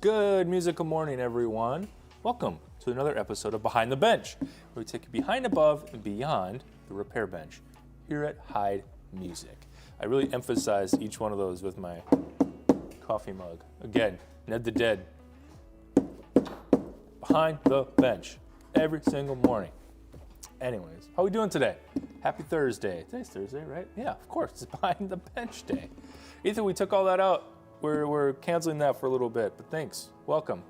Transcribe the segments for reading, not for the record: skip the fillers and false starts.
Good musical morning, everyone. Welcome to another episode of Behind the Bench, where we take you behind, above, and beyond the repair bench here at Heid Music. I really emphasize each one of those with my coffee mug. Again, Ned the Dead. Behind the bench every single morning. Anyways, how are we doing today? Happy Thursday. Today's Thursday, right? Yeah, of course. It's Behind the Bench Day. Ethan, we took all that out. We're canceling that for a little bit, but thanks. Welcome.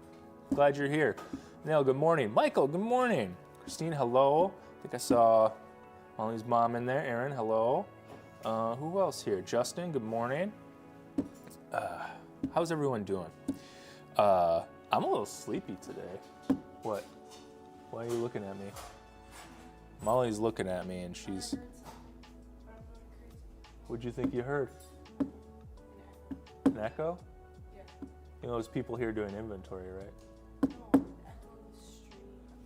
Glad you're here. Neil, good morning. Michael, good morning. Christine, hello. I think I saw Molly's mom in there. Aaron, hello. Who else here? Justin, good morning. How's everyone doing? I'm a little sleepy today. What? Why are you looking at me? Molly's looking at me and she's... What'd you think you heard? An echo? Yeah. You know, there's people here doing inventory, right? No,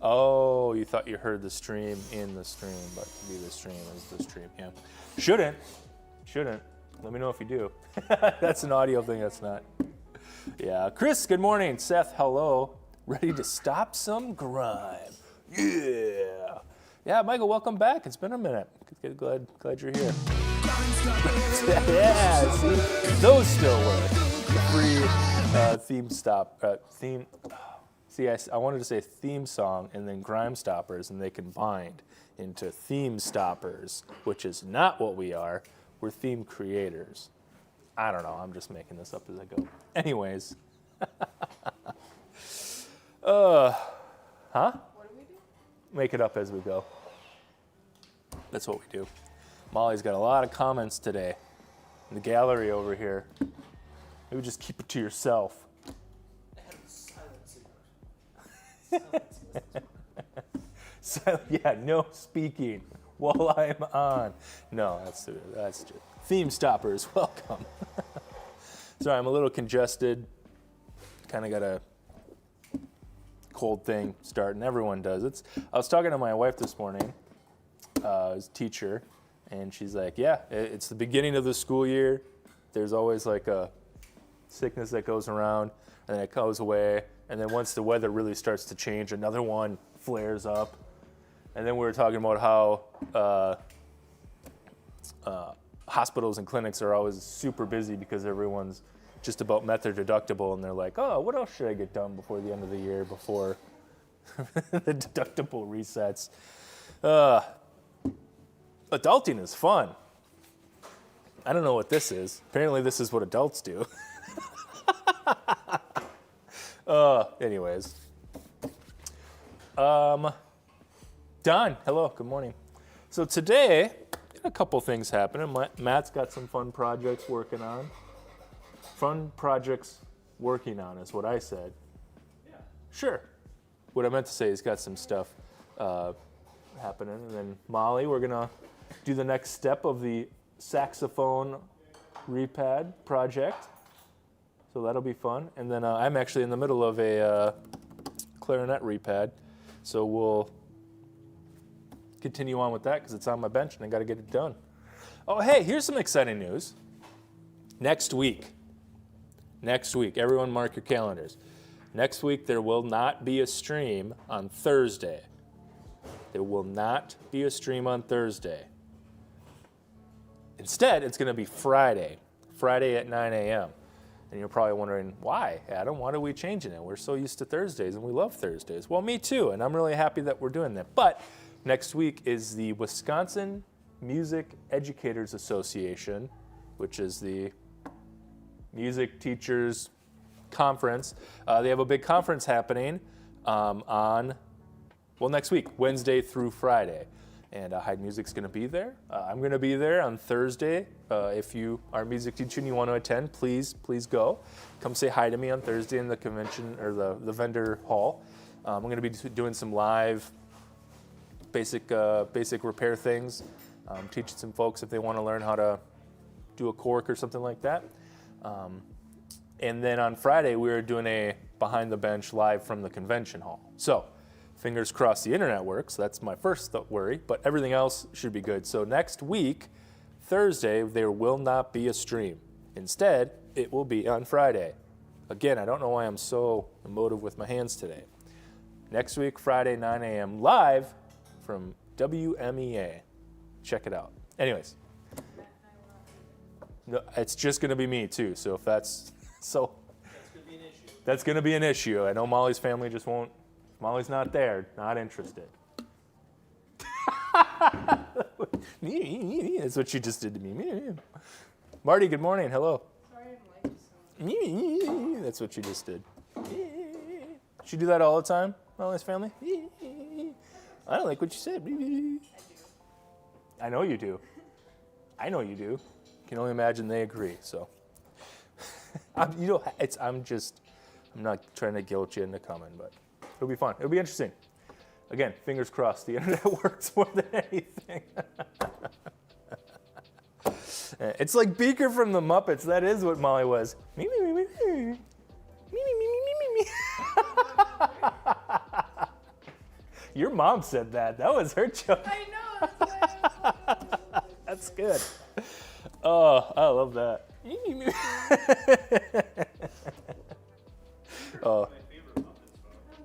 Oh, you thought you heard the stream in the stream, but to be the stream is the stream, yeah. Shouldn't. Let me know if you do. That's an audio thing, that's not. Yeah, Chris, good morning. Seth, hello. Ready to stop some grime. Yeah. Yeah, Michael, welcome back. It's been a minute. Glad you're here. Yeah, see, those still work. The free theme. See, I wanted to say theme song and then Grimestoppers, and they combined into Theme Stoppers, which is not what we are. We're theme creators. I don't know. I'm just making this up as I go. Anyways. Huh? What do we do? Make it up as we go. That's what we do. Molly's got a lot of comments today in the gallery over here. Maybe just keep it to yourself. Yeah, no speaking while I'm on. No, that's just Theme Stoppers, welcome. Sorry, I'm a little congested. Kind of got a cold thing starting. Everyone does. I was talking to my wife this morning, as teacher, and she's like, yeah, it's the beginning of the school year. There's always like a sickness that goes around, and then it goes away. And then once the weather really starts to change, another one flares up. And then we were talking about how hospitals and clinics are always super busy because everyone's just about met their deductible, and they're like, oh, what else should I get done before the end of the year, before the deductible resets? Adulting is fun. I don't know what this is. Apparently this is what adults do. Anyways. Don, hello, good morning. So today, a couple things happening. Matt's got some fun projects working on. Fun projects working on is what I said. Yeah. Sure. What I meant to say is got some stuff happening. And then Molly, we're gonna do the next step of the saxophone repad project. So that'll be fun. And then I'm actually in the middle of a clarinet repad. So we'll continue on with that because it's on my bench and I got to get it done. Oh, hey, here's some exciting news. Next week, everyone mark your calendars. Next week, there will not be a stream on Thursday. There will not be a stream on Thursday. Instead, it's going to be Friday at 9 a.m. And you're probably wondering, why, Adam? Why are we changing it? We're so used to Thursdays, and we love Thursdays. Well, me too, and I'm really happy that we're doing that. But next week is the Wisconsin Music Educators Association, which is the music teachers conference. They have a big conference happening next week, Wednesday through Friday. And Heid Music's going to be there. I'm going to be there on Thursday. If you are a music teacher and you want to attend, please go. Come say hi to me on Thursday in the convention or the vendor hall. I'm going to be doing some live basic repair things, teaching some folks if they want to learn how to do a cork or something like that. And then on Friday, we're doing a Behind the Bench live from the convention hall. So fingers crossed the internet works. That's my first worry, but everything else should be good. So next week, Thursday, there will not be a stream. Instead, it will be on Friday. Again, I don't know why I'm so emotive with my hands today. Next week, Friday, 9 a.m. live from WMEA. Check it out. Anyways. No, it's just going to be me too. So if that's so, that's going to be an issue. I know Molly's family just won't. Molly's not there. Not interested. That's what she just did to me. Marty, good morning. Hello. Sorry, I'm late. That's what she just did. She do that all the time, Molly's family? I don't like what you said. I know you do. I know you do. Can only imagine they agree. So, I'm not trying to guilt you into coming, but it'll be fun. It'll be interesting. Again, fingers crossed. The internet works more than anything. It's like Beaker from the Muppets. That is what Molly was. Me, me, me, me, me, me, me, me, me, me. Your mom said that. That was her joke. I know. That's why That's good. Oh, I love that. Oh.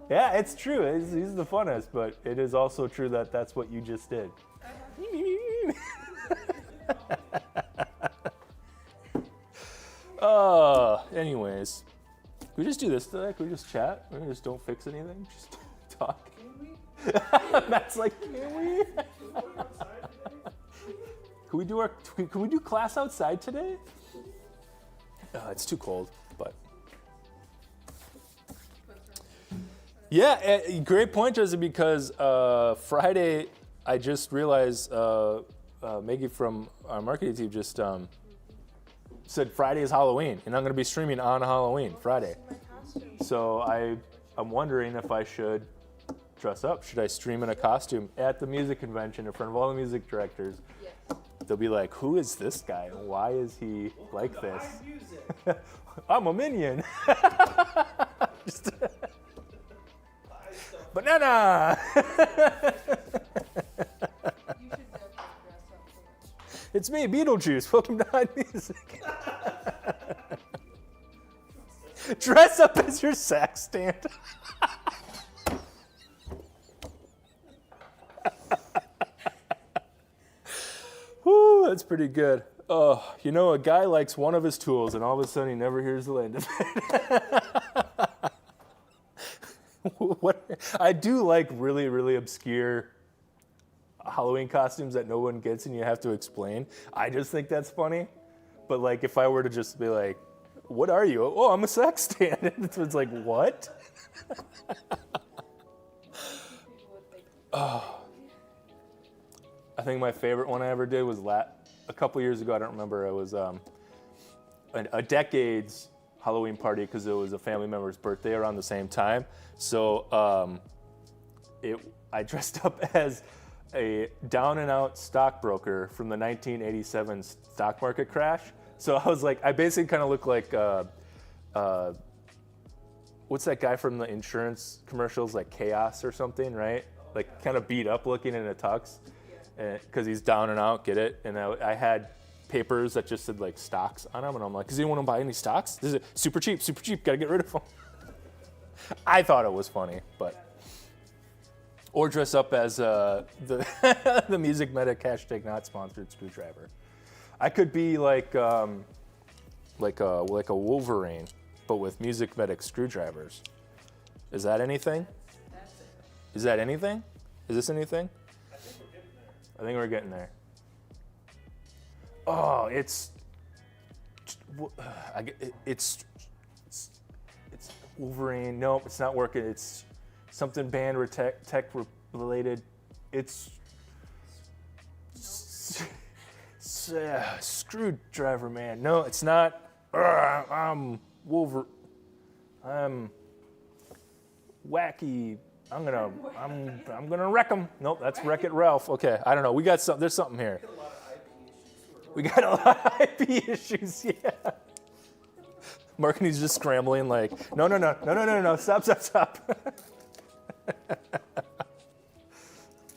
Yeah, it's true. He's the funnest, but it is also true that that's what you just did. Anyways, can we just do this today? Can we just chat? We just don't fix anything. Just talk. Matt's like, can we? Can we do class outside today? It's too cold, but. Yeah, great point, Jesse, because Friday, I just realized Maggie from our marketing team just said Friday is Halloween, and I'm going to be streaming on Halloween, Friday. So I'm wondering if I should dress up. Should I stream in a costume at the music convention in front of all the music directors? Yes. They'll be like, who is this guy? Why is he like this? I'm a minion. Just banana. You should definitely dress up for it. It's me, Beetlejuice. Welcome to Heid Music. Dress up as your sax stand. Whew, that's pretty good. Oh, you know, a guy likes one of his tools, and all of a sudden he never hears the end of it. What? I do like really, really obscure Halloween costumes that no one gets and you have to explain. I just think that's funny. But like, if I were to just be like, what are you? Oh, I'm a sax stand. It's like, what? Oh. I think my favorite one I ever did was a couple years ago. I don't remember. It was a decade's Halloween party because it was a family member's birthday around the same time. So I dressed up as a down and out stockbroker from the 1987 stock market crash. So I was like, I basically kind of look like, what's that guy from the insurance commercials, like Chaos or something, right? Like kind of beat up looking in a tux because he's down and out, get it? And I had papers that just said like stocks on them. And I'm like, does anyone want to buy any stocks? This is super cheap, gotta get rid of them. I thought it was funny, but. Or dress up as the Music Medic hashtag not sponsored screwdriver. I could be like a Wolverine, but with Music Medic screwdrivers. Is that anything? That's it. Is that anything? Is this anything? I think we're getting there. Oh, it's Wolverine. Nope, it's not working. It's something band or tech related. It's screwdriver man. No, it's not. I'm Wolverine. I'm wacky. I'm gonna wreck him. Nope, that's Wreck-It Ralph. Okay, I don't know. We got some. There's something here. We got a lot of IP issues. Yeah. Marketing's just scrambling. Like, no. Stop.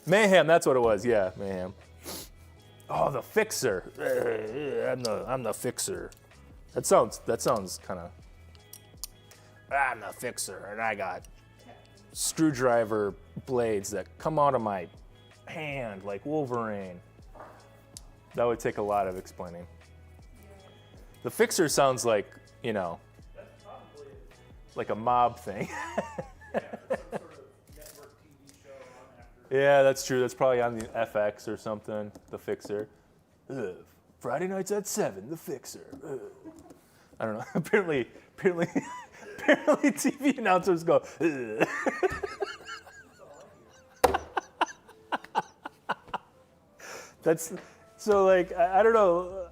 Mayhem, that's what it was. Yeah, Mayhem. Oh, the Fixer. I'm the Fixer. That sounds kind of I'm the fixer, and I got screwdriver blades that come out of my hand like Wolverine. That would take a lot of explaining. The fixer sounds like, you know, That's probably like a mob thing. some sort of network TV show on after. Yeah, that's true. That's probably on the FX or something, The Fixer. Ugh. Friday nights at 7, The Fixer. Ugh. I don't know. apparently TV announcers go, ugh. That's, so like, I don't know.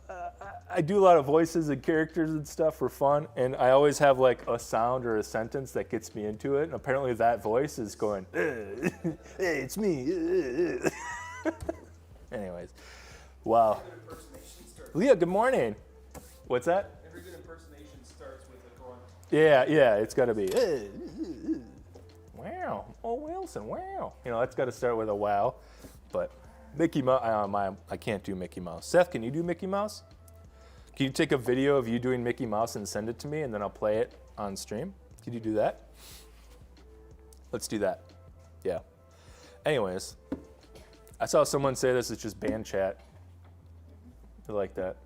I do a lot of voices and characters and stuff for fun, and I always have like a sound or a sentence that gets me into it. And apparently that voice is going, hey, it's me. Anyways, wow. Every good impersonation starts. Leah, good morning. What's that? Every good impersonation starts with a grunt. Yeah, it's got to be, wow. Oh, Wilson, wow. You know, that's got to start with a wow. But Mickey Mouse, I can't do Mickey Mouse. Seth, can you do Mickey Mouse? Can you take a video of you doing Mickey Mouse and send it to me, and then I'll play it on stream? Can you do that? Let's do that. Yeah. Anyways, I saw someone say this is just band chat. I like that.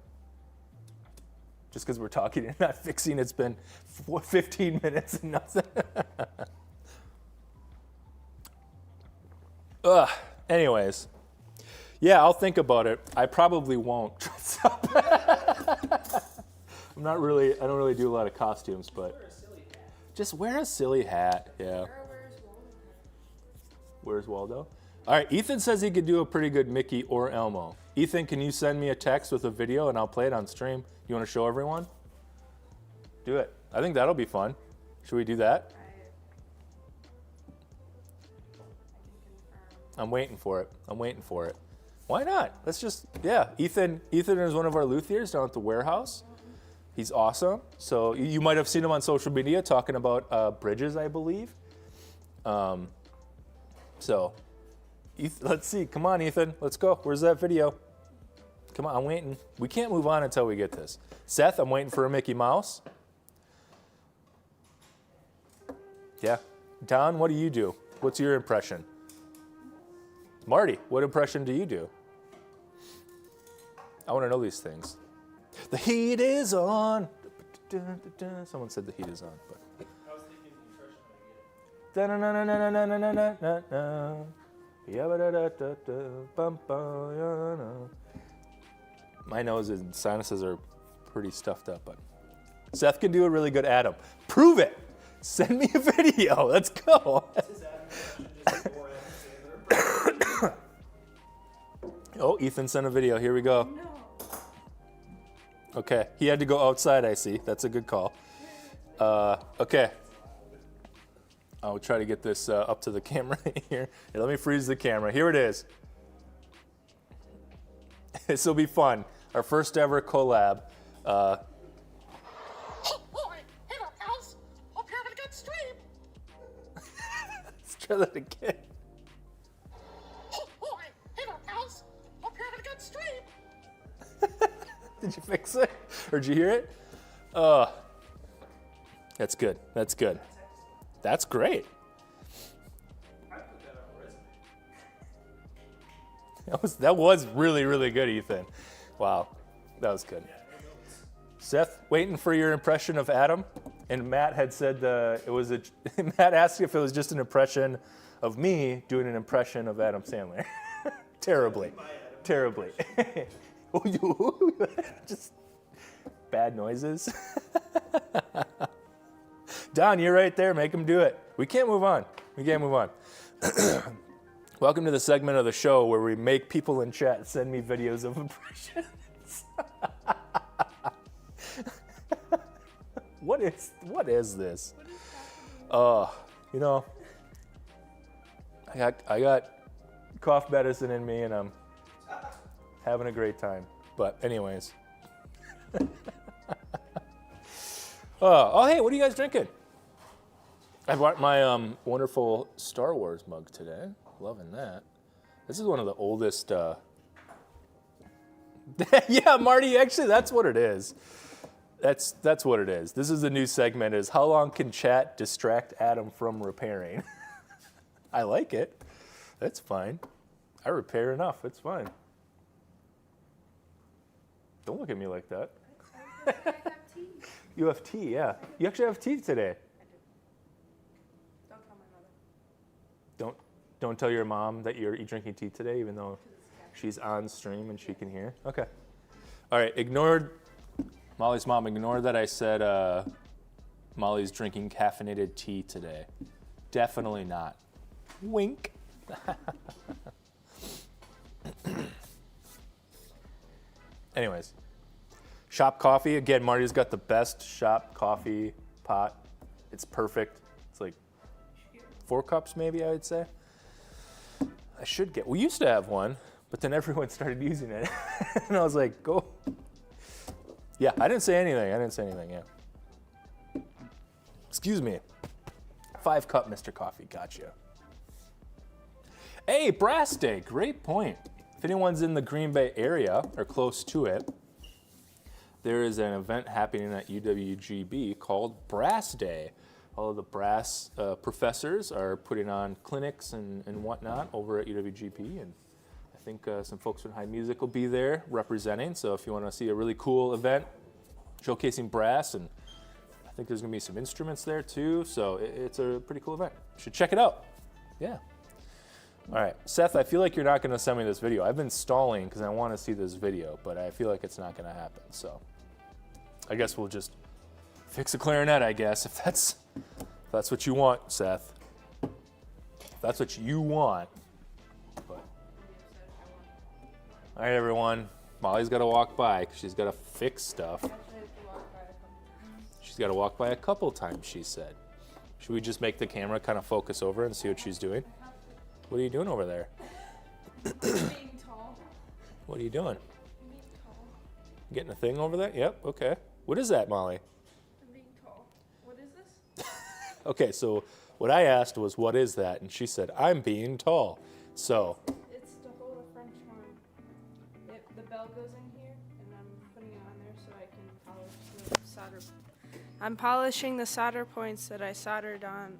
Just because we're talking and not fixing, it's been 15 minutes and nothing. Ugh. Anyways. Yeah, I'll think about it. I probably won't dress up. I don't really do a lot of costumes, but Wear a silly hat. just wear a silly hat. Yeah. Or where's Waldo? Where's Waldo? All right, Ethan says he could do a pretty good Mickey or Elmo. Ethan, can you send me a text with a video and I'll play it on stream? You want to show everyone? Do it. I think that'll be fun. Should we do that? I can confirm. I'm waiting for it. Why not? Let's just, yeah. Ethan is one of our luthiers down at the warehouse. He's awesome. So you might have seen him on social media talking about bridges, I believe. So let's see. Come on, Ethan. Let's go. Where's that video? Come on, I'm waiting. We can't move on until we get this. Seth, I'm waiting for a Mickey Mouse. Yeah. Don, what do you do? What's your impression? Marty, what impression do you do? I want to know these things. The heat is on. Someone said the heat is on, but. I was thinking the impression My nose and sinuses are pretty stuffed up, but Seth can do a really good Adam. Prove it. Send me a video. Let's go. His Adam impression just like more Adam Sandler. Oh, Ethan sent a video. Here we go. No. Okay, he had to go outside, I see. That's a good call. Okay. I'll try to get this up to the camera here. Here, let me freeze the camera. Here it is. This will be fun. Our first ever collab. Oh boy, hey there, pals. Hope you're having a good stream. Let's try that again. Oh boy, hey there, pals. Hope you're having a good stream. Did you fix it? Or did you hear it? That's good. That's good. That's great. I put that on a resume. That was really, really good, Ethan. Wow. That was good. Yeah, no notes. Seth, waiting for your impression of Adam. And Matt had said Matt asked if it was just an impression of me doing an impression of Adam Sandler. Terribly. My Adam Terribly. Just bad noises. Don, you're right there. Make him do it. We can't move on. Welcome to the segment of the show where we make people in chat send me videos of impressions. What is this? You know, I got cough medicine in me and I'm having a great time. But anyways. Oh, hey, what are you guys drinking? I bought my wonderful Star Wars mug today. Loving that. This is one of the oldest. Yeah, Marty, actually, that's what it is. That's what it is. This is the new segment is how long can chat distract Adam from repairing? I like it. That's fine. I repair enough. It's fine. Don't look at me like that. I have tea. You have tea, yeah. You actually have tea today. I do. Don't tell my mother. Don't tell your mom that you're drinking tea today, even though she's on stream and she can hear. Okay. All right. Ignore Molly's mom. Ignore that I said Molly's drinking caffeinated tea today. Definitely not. Wink. Anyways, shop coffee. Again, Marty's got the best shop coffee pot. It's perfect. It's like 4 cups maybe, I would say. We used to have one, but then everyone started using it. And I was like, go. Yeah, I didn't say anything, yeah. Excuse me. 5 cup Mr. Coffee, gotcha. Hey, Brass Day, great point. If anyone's in the Green Bay area or close to it, there is an event happening at UWGB called Brass Day. All of the brass professors are putting on clinics and whatnot over at UWGP, and I think some folks from Heid Music will be there representing. So if you want to see a really cool event showcasing brass, and I think there's going to be some instruments there too, so it's a pretty cool event. You should check it out. Yeah. All right, Seth, I feel like you're not going to send me this video. I've been stalling because I want to see this video, but I feel like it's not going to happen. So I guess we'll just fix a clarinet, I guess, if that's what you want, Seth. If that's what you want. But. All right, everyone. Molly's got to walk by because she's got to fix stuff. She's got to walk by a couple times, she said. Should we just make the camera kind of focus over and see what she's doing? What are you doing over there? Being tall. What are you doing? Being tall. Getting a thing over there? Yep, okay. What is that, Molly? I'm being tall. What is this? Okay, so what I asked was, what is that? And she said, I'm being tall. So, It's to hold a French horn. The bell goes in here, and I'm putting it on there so I can polish the solder. I'm polishing the solder points that I soldered on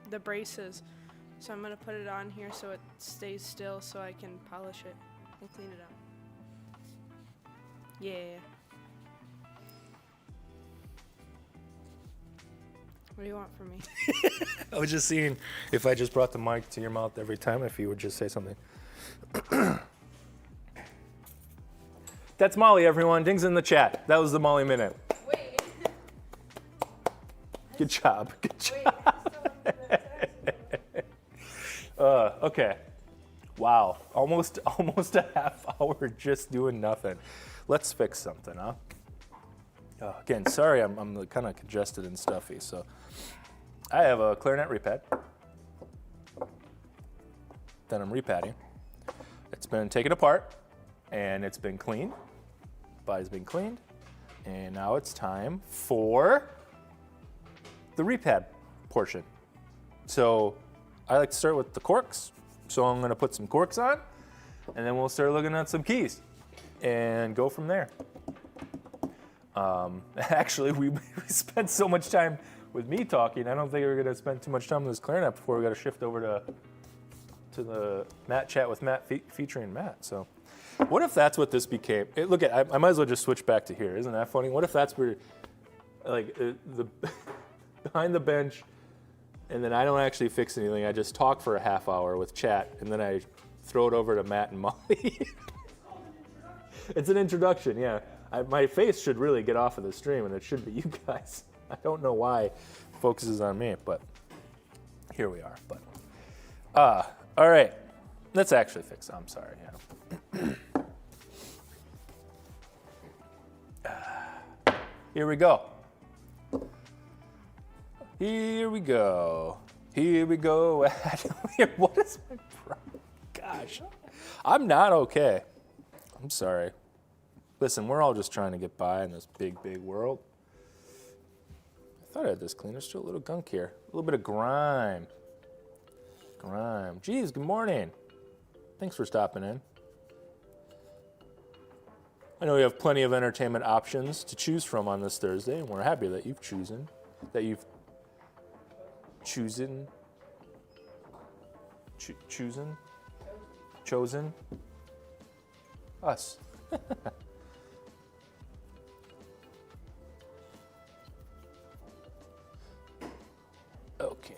the braces. So I'm going to put it on here so it stays still so I can polish it and clean it up. Yeah. What do you want from me? I was just seeing if I just brought the mic to your mouth every time, if you would just say something. That's Molly, everyone. Dings in the chat. That was the Molly Minute. Wait. Good job. Good job. Wait. I still have to do that. Okay. Wow. Almost a half hour just doing nothing. Let's fix something, huh? Again, sorry, I'm kind of congested and stuffy. So I have a clarinet repad that I'm repadding. It's been taken apart and it's been cleaned. Body's been cleaned. And now it's time for the repad portion. So I like to start with the corks. So I'm going to put some corks on, and then we'll start looking at some keys and go from there. Actually, we spent so much time with me talking. I don't think we're going to spend too much time with this clarinet before we got to shift over to the Matt chat with Matt featuring Matt. So what if that's what this became? Look at, I might as well just switch back to here. Isn't that funny? What if that's where, like, the behind the bench, and then I don't actually fix anything. I just talk for a half hour with chat, and then I throw it over to Matt and Molly. It's an introduction, yeah. My face should really get off of the stream, and it should be you guys. I don't know why it focuses on me, but here we are. But all right, let's actually fix it. I'm sorry. Yeah. Here we go. Here we go. Here we go. What is my problem? Gosh, I'm not okay. I'm sorry. Listen, we're all just trying to get by in this big, big world. I thought I had this clean. There's still a little gunk here. A little bit of grime. Grime. Geez, good morning. Thanks for stopping in. I know we have plenty of entertainment options to choose from on this Thursday, and we're happy that you've chosen us. Okay.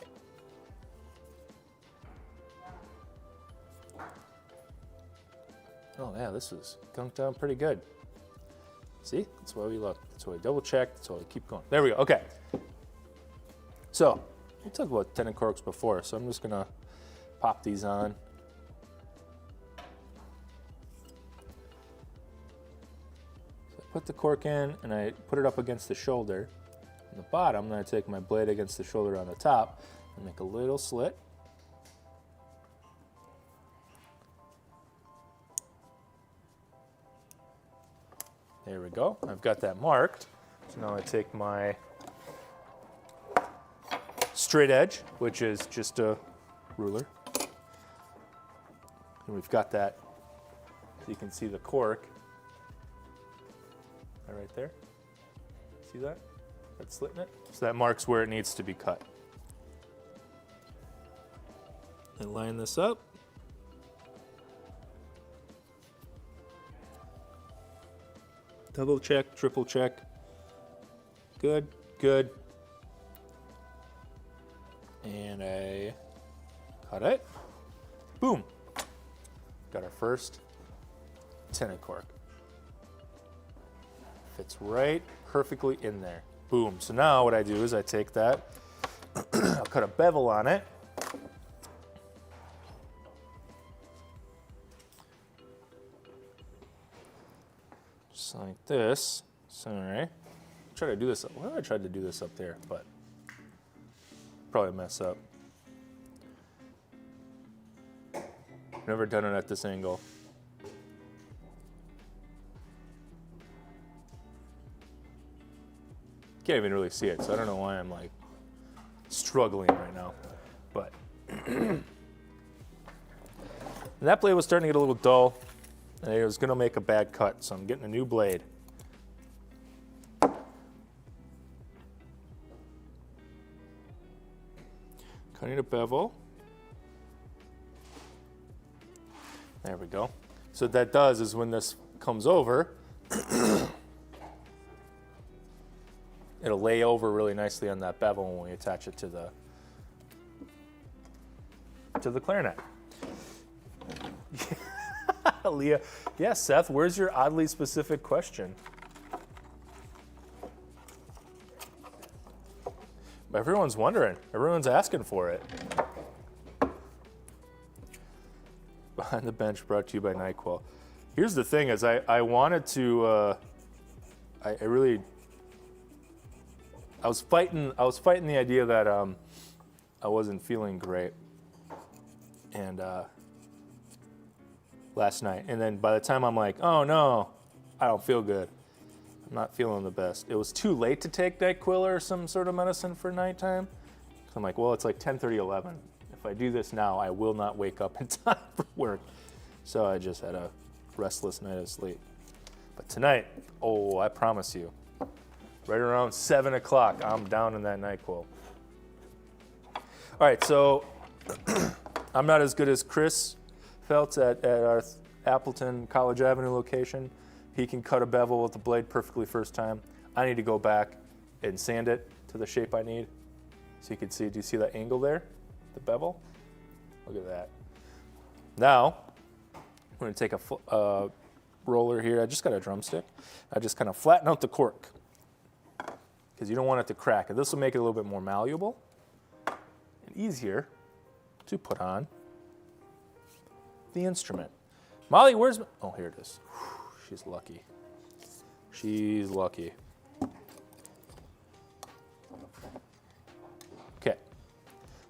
Oh yeah, this is gunked down pretty good. See, that's why we look. That's why we double check. That's why we keep going. There we go. Okay. So we talked about tenant corks before, so I'm just gonna pop these on. So I put the cork in and I put it up against the shoulder. On the bottom, then I take my blade against the shoulder on the top and make a little slit. There we go. I've got that marked. So now I take my straight edge, which is just a ruler. And we've got that, so you can see the cork right there. See that? That's slit in it. So that marks where it needs to be cut. And line this up. Double check, triple check. Good, good. And I cut it. Boom. Got our first tenant cork. Fits right perfectly in there. Boom. So now what I do is I take that, I'll cut a bevel on it. Just like this. Sorry. Try to do this. Well, I tried to do this up there, but probably mess up. Never done it at this angle. Can't even really see it, so I don't know why I'm like struggling right now. But and that blade was starting to get a little dull, and it was going to make a bad cut, so I'm getting a new blade. Cutting a bevel. There we go. So what that does is when this comes over, it'll lay over really nicely on that bevel when we attach it to the clarinet. Leah, yeah, Seth, where's your oddly specific question? Everyone's wondering. Everyone's asking for it. Behind the Bench brought to you by NyQuil. Here's the thing is I wanted to, I was fighting the idea that I wasn't feeling great, and last night, and then by the time I'm like, oh no, I don't feel good. I'm not feeling the best. It was too late to take NyQuil or some sort of medicine for nighttime. So I'm like, well, it's like 10:30, 11. If I do this now, I will not wake up in time for work. So I just had a restless night of sleep. But tonight, oh, I promise you, right around 7 o'clock, I'm down in that NyQuil. All right, so I'm not as good as Chris Feltz at our Appleton College Avenue location. He can cut a bevel with the blade perfectly first time. I need to go back and sand it to the shape I need. So you can see, do you see that angle there? The bevel? Look at that. Now, I'm going to take a roller here. I just got a drumstick. I just kind of flatten out the cork because you don't want it to crack. And this will make it a little bit more malleable and easier to put on the instrument. Molly, where's my... Oh, here it is. She's lucky. She's lucky. Okay.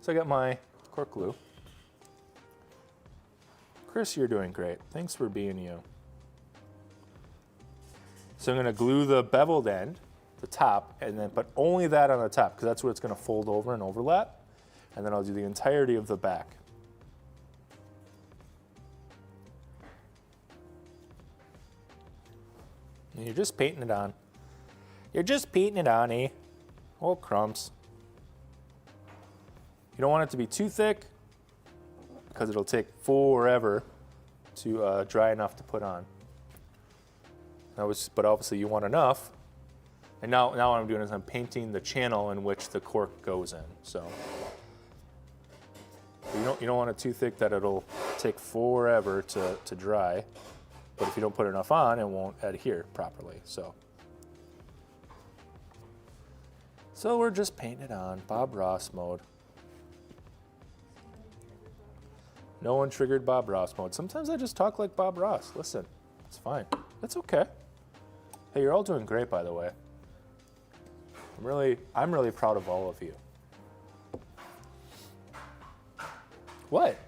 So I got my cork glue. Chris, you're doing great. Thanks for being you. So I'm going to glue the beveled end, the top, and then put only that on the top because that's where it's going to fold over and overlap. And then I'll do the entirety of the back. And you're just painting it on. You're just painting it on, eh? Oh, crumbs. You don't want it to be too thick because it'll take forever to dry enough to put on. But obviously you want enough. And now what I'm doing is I'm painting the channel in which the cork goes in. So you don't want it too thick that it'll take forever to dry. But if you don't put enough on, it won't adhere properly. So we're just painting it on, Bob Ross mode. No one triggered Bob Ross mode. Sometimes I just talk like Bob Ross. Listen, it's fine. That's okay. Hey, you're all doing great, by the way. I'm really proud of all of you. What?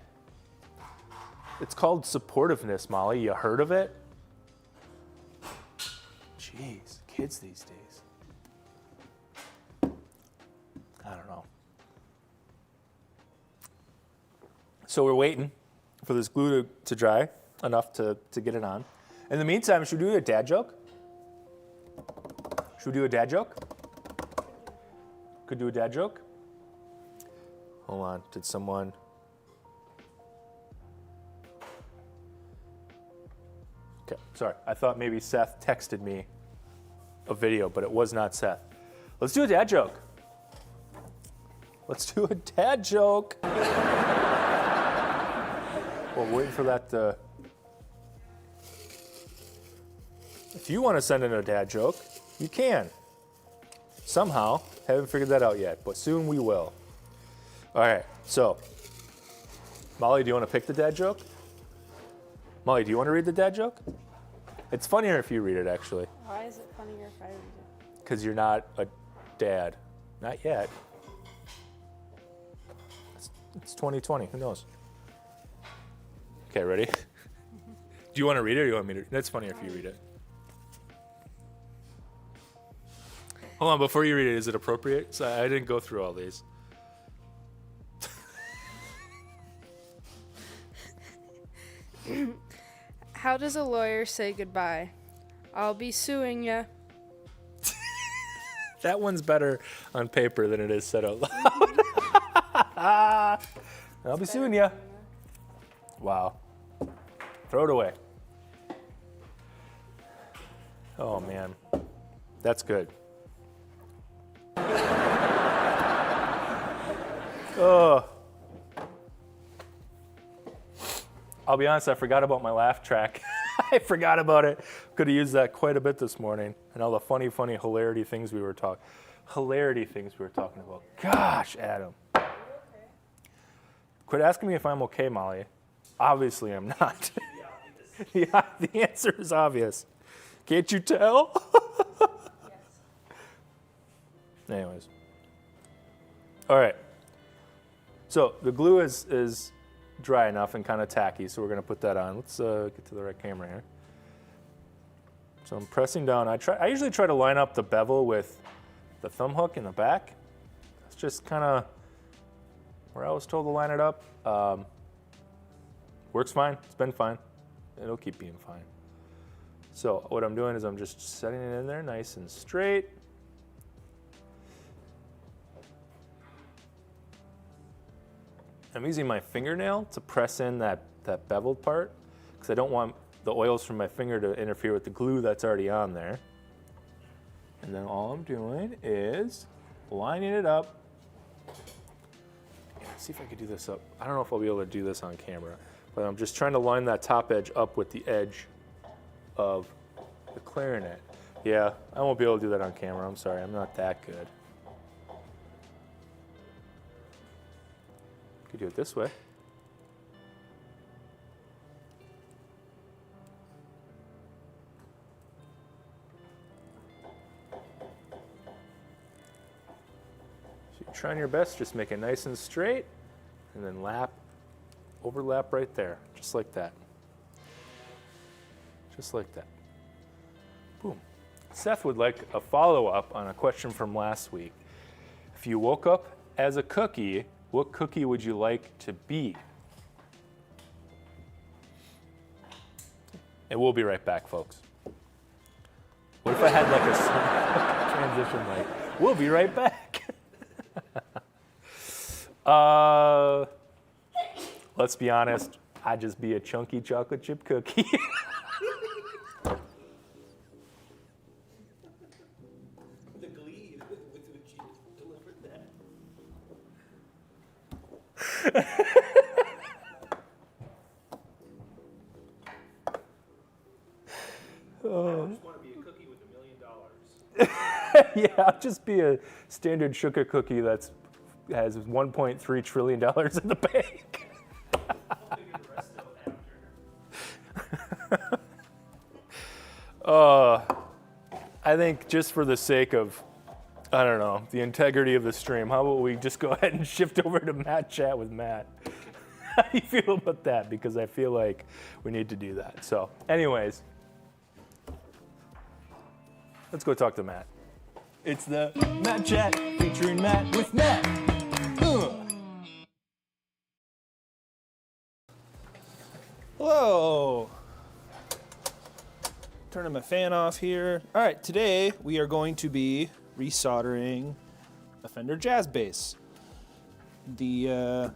It's called supportiveness, Molly. You heard of it? Jeez, kids these days. I don't know. So we're waiting for this glue to dry enough to get it on. In the meantime, should we do a dad joke? Should we do a dad joke? Could do a dad joke? Hold on, did someone... Okay, sorry. I thought maybe Seth texted me a video, but it was not Seth. Let's do a dad joke. Let's do a dad joke. Well, we're waiting for that to... If you want to send in a dad joke, you can. Somehow. Haven't figured that out yet, but soon we will. All right, so. Molly, do you want to pick the dad joke? Molly, do you want to read the dad joke? It's funnier if you read it, actually. Why is it funnier if I read it? Because you're not a dad. Not yet. It's 2020. Who knows? Okay, ready? Do you want to read it or do you want me to? That's funnier if you read it. Hold on, before you read it, is it appropriate? So I didn't go through all these. How does a lawyer say goodbye? I'll be suing ya. That one's better on paper than it is said out loud. I'll be suing ya. Wow. Throw it away. Oh, man. That's good. Oh. I'll be honest, I forgot about my laugh track. I forgot about it. Could have used that quite a bit this morning. And all the funny, hilarity things we were talking about. Gosh, Adam. Quit asking me if I'm okay, Molly. Obviously, I'm not. Yeah, the answer is obvious. Can't you tell? Anyways. All right. So the glue is dry enough and kind of tacky, so we're going to put that on. Let's get to the right camera here. So I'm pressing down. I usually try to line up the bevel with the thumb hook in the back. That's just kind of where I was told to line it up. Works fine. It's been fine. It'll keep being fine. So what I'm doing is I'm just setting it in there nice and straight. I'm using my fingernail to press in that beveled part because I don't want the oils from my finger to interfere with the glue that's already on there. And then all I'm doing is lining it up. Let's see if I can do this up. I don't know if I'll be able to do this on camera, but I'm just trying to line that top edge up with the edge of the clarinet. Yeah, I won't be able to do that on camera. I'm sorry, I'm not that good. Could do it this way. So you're trying your best, just make it nice and straight, and then overlap right there, just like that. Just like that. Boom. Seth would like a follow-up on a question from last week. If you woke up as a cookie, what cookie would you like to be? And we'll be right back, folks. What if I had like a transition like, we'll be right back. Let's be honest, I'd just be a chunky chocolate chip cookie. The glee with which you delivered that. I just want to be a cookie with $1 million. Yeah, I'll just be a standard sugar cookie that's has $1.3 trillion in the bank. I'll figure the rest out after. I think just for the sake of, I don't know, the integrity of the stream, how about we just go ahead and shift over to Matt Chat with Matt? How do you feel about that? Because I feel like we need to do that. So, anyways, let's go talk to Matt. It's the Matt Chat featuring Matt with Matt. Hello. Turning my fan off here. All right, today we are going to be resoldering a Fender Jazz bass. The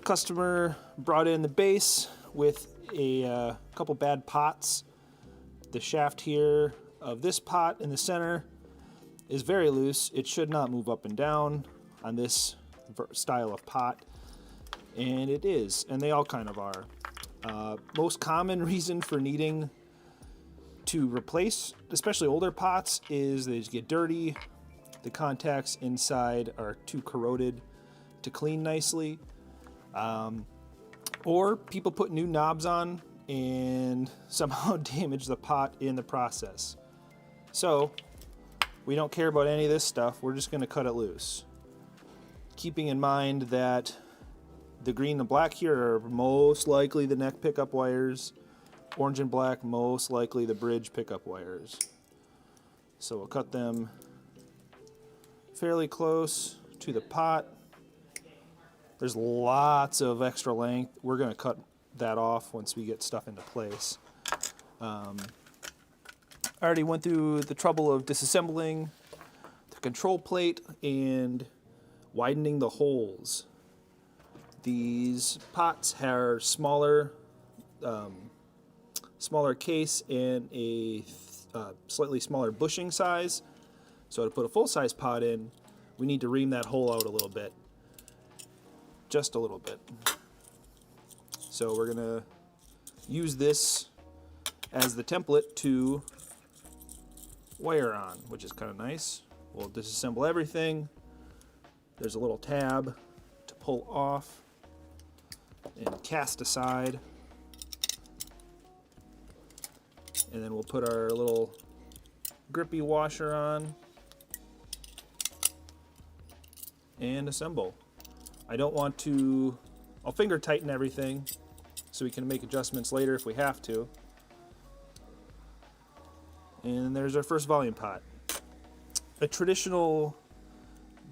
customer brought in the bass with a couple bad pots. The shaft here of this pot in the center is very loose. It should not move up and down on this style of pot, and it is, and they all kind of are. Most common reason for needing to replace, especially older pots, is they just get dirty. The contacts inside are too corroded to clean nicely. Or people put new knobs on and somehow damage the pot in the process. So we don't care about any of this stuff. We're just going to cut it loose. Keeping in mind that the green and black here are most likely the neck pickup wires. Orange and black, most likely the bridge pickup wires. So we'll cut them fairly close to the pot. There's lots of extra length. We're going to cut that off once we get stuff into place. I already went through the trouble of disassembling the control plate and widening the holes. These pots are smaller case and a slightly smaller bushing size. So to put a full-size pot in, we need to ream that hole out a little bit. Just a little bit. So we're gonna use this as the template to wire on, which is kind of nice. We'll disassemble everything. There's a little tab to pull off and cast aside. And then we'll put our little grippy washer on and assemble. I don't want to, I'll finger tighten everything so we can make adjustments later if we have to. And there's our first volume pot. A traditional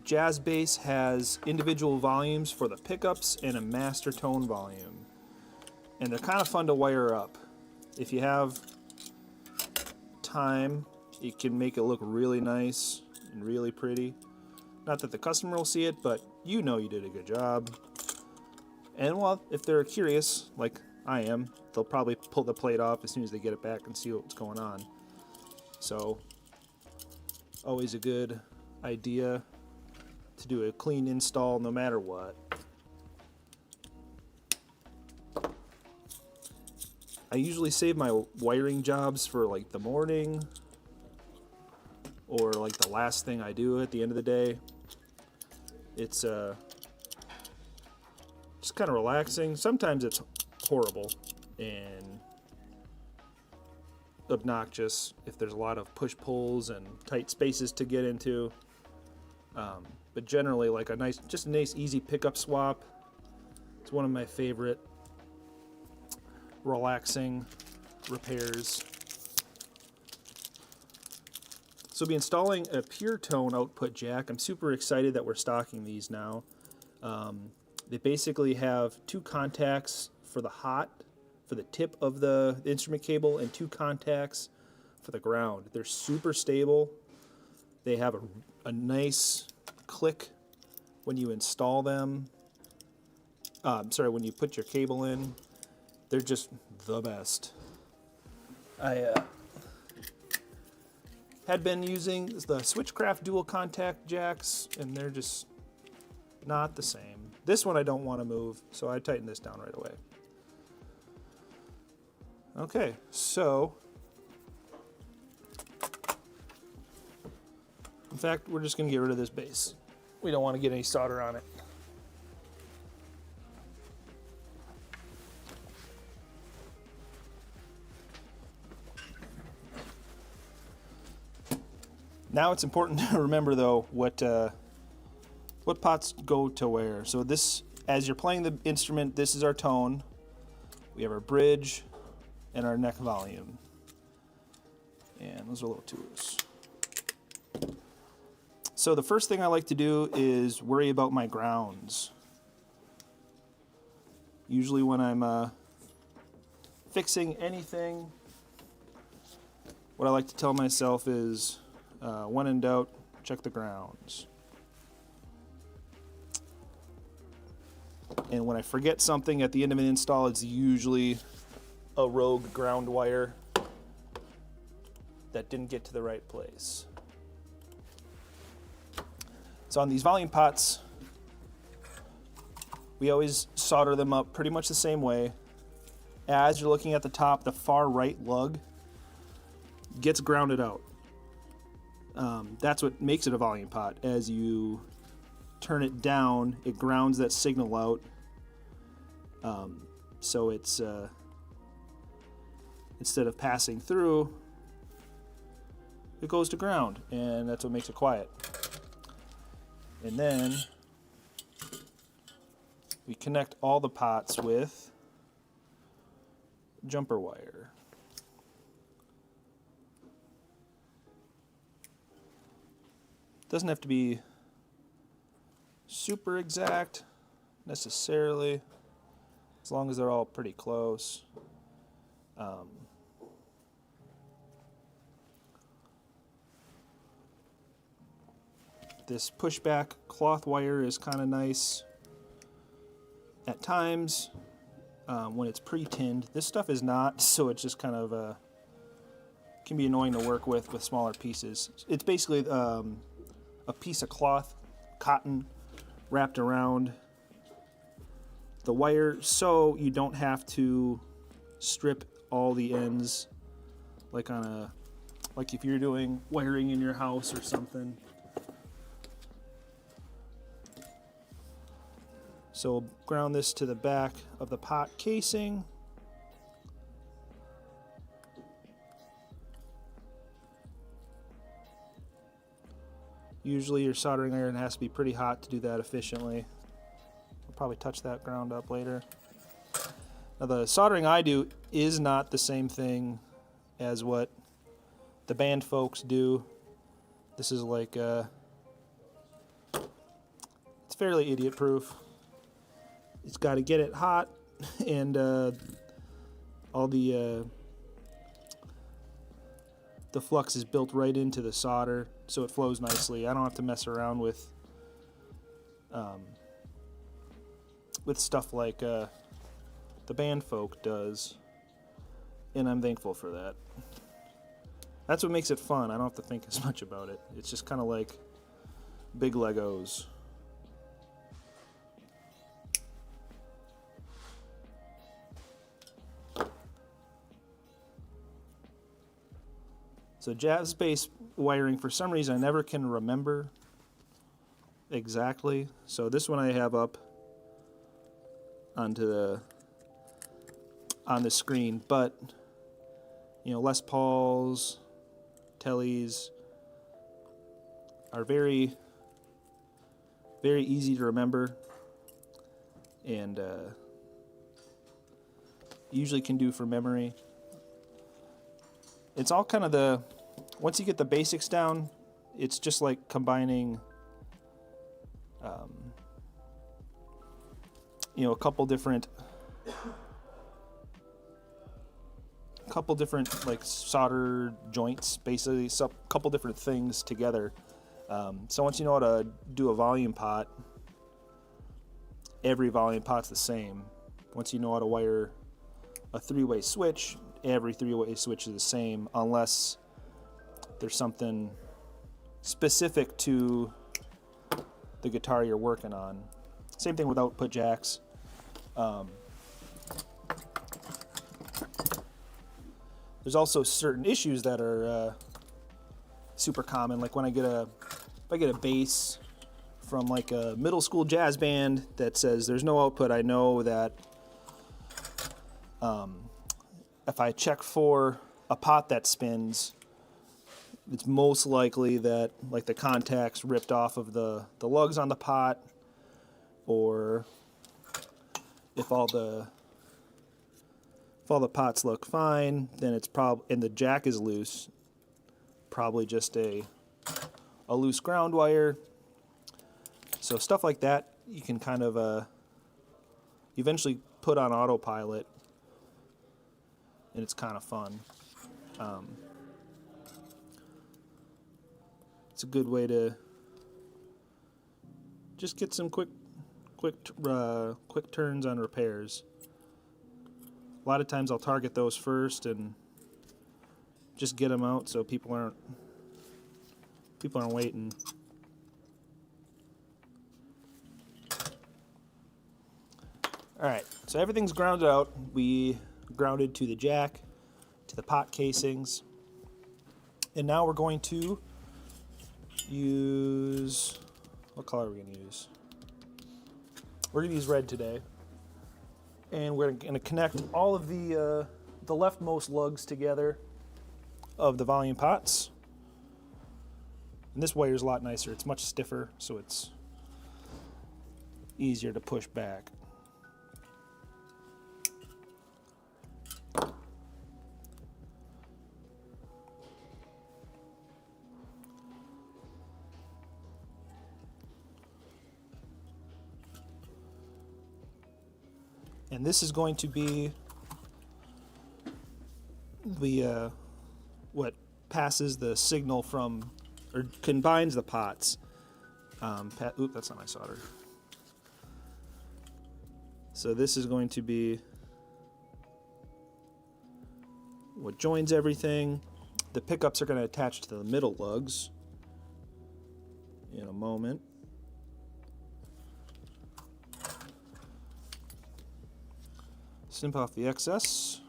jazz bass has individual volumes for the pickups and a master tone volume. And they're kind of fun to wire up. If you have time, it can make it look really nice and really pretty. Not that the customer will see it, but you know you did a good job. And well, if they're curious, like I am, they'll probably pull the plate off as soon as they get it back and see what's going on. So, always a good idea to do a clean install no matter what. I usually save my wiring jobs for like the morning or like the last thing I do at the end of the day. It's just kind of relaxing. Sometimes it's horrible and obnoxious if there's a lot of push-pulls and tight spaces to get into. But generally, like a nice easy pickup swap. It's one of my favorite relaxing repairs. So we'll be installing a pure tone output jack. I'm super excited that we're stocking these now. They basically have two contacts for the tip of the instrument cable and two contacts for the ground. They're super stable. They have a nice click when you install them. When you put your cable in. They're just the best. I had been using the Switchcraft dual contact jacks, and they're just not the same. This one I don't want to move, so I tighten this down right away. Okay, so in fact, we're just going to get rid of this base. We don't want to get any solder on it. Now it's important to remember though what pots go to where. So this, as you're playing the instrument, this is our tone. We have our bridge and our neck volume. And those are a little too loose. So the first thing I like to do is worry about my grounds. Usually when I'm fixing anything, what I like to tell myself is, when in doubt, check the grounds. And when I forget something at the end of an install, it's usually a rogue ground wire that didn't get to the right place. So on these volume pots, we always solder them up pretty much the same way. As you're looking at the top, the far right lug gets grounded out. That's what makes it a volume pot. As you turn it down, it grounds that signal out. So it's instead of passing through, it goes to ground, and that's what makes it quiet. And then we connect all the pots with jumper wire. Doesn't have to be super exact necessarily, as long as they're all pretty close. This pushback cloth wire is kind of nice at times when it's pre-tinned. This stuff is not, so it's just kind of can be annoying to work with smaller pieces. It's basically a piece of cloth, cotton, wrapped around the wire so you don't have to strip all the ends like if you're doing wiring in your house or something. So we'll ground this to the back of the pot casing. Usually your soldering iron has to be pretty hot to do that efficiently. I'll probably touch that ground up later. Now the soldering I do is not the same thing as what the band folks do. This is like, it's fairly idiot proof. It's got to get it hot, and all the flux is built right into the solder, so it flows nicely. I don't have to mess around with stuff like the band folk does, and I'm thankful for that. That's what makes it fun. I don't have to think as much about it. It's just kind of like big Legos. So jazz bass wiring, for some reason I never can remember exactly. So this one I have up on the screen, but you know, Les Pauls, Tellys are very, very easy to remember, and usually can do for memory. It's all kind of once you get the basics down, it's just like combining, a couple different couple different like solder joints, basically a couple different things together. So once you know how to do a volume pot, every volume pot's the same. Once you know how to wire a three-way switch, every three-way switch is the same, unless there's something specific to the guitar you're working on. Same thing with output jacks. There's also certain issues that are super common, like when if I get a bass from like a middle school jazz band that says there's no output, I know that if I check for a pot that spins, it's most likely that like the contacts ripped off of the lugs on the pot, or if all the pots look fine, then it's and the jack is loose, probably just a loose ground wire. So stuff like that you can kind of eventually put on autopilot, and it's kind of fun. It's a good way to just get some quick turns on repairs. A lot of times I'll target those first and just get them out so people aren't waiting. All right, so everything's grounded out. We grounded to the jack, to the pot casings, and now we're going to use, what color are we going to use? We're going to use red today, and we're going to connect all of the leftmost lugs together of the volume pots. And this wire is a lot nicer. It's much stiffer, so it's easier to push back. And this is going to be the what passes the signal from, or combines the pots. Oop, that's not my solder. So this is going to be what joins everything. The pickups are going to attach to the middle lugs in a moment. Snip off the excess.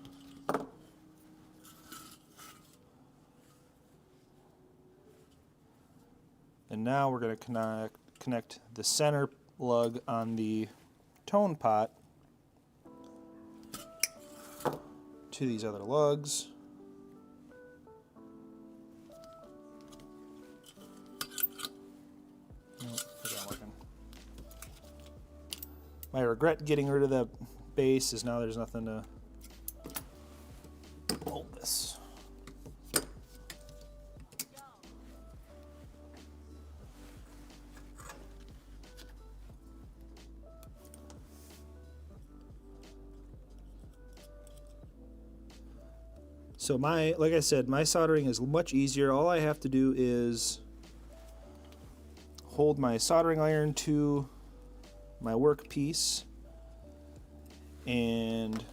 And now we're going to connect the center lug on the tone pot to these other lugs. Nope, that's not working. My regret getting rid of the base is now there's nothing to hold this. So like I said, my soldering is much easier. All I have to do is hold my soldering iron to my workpiece, and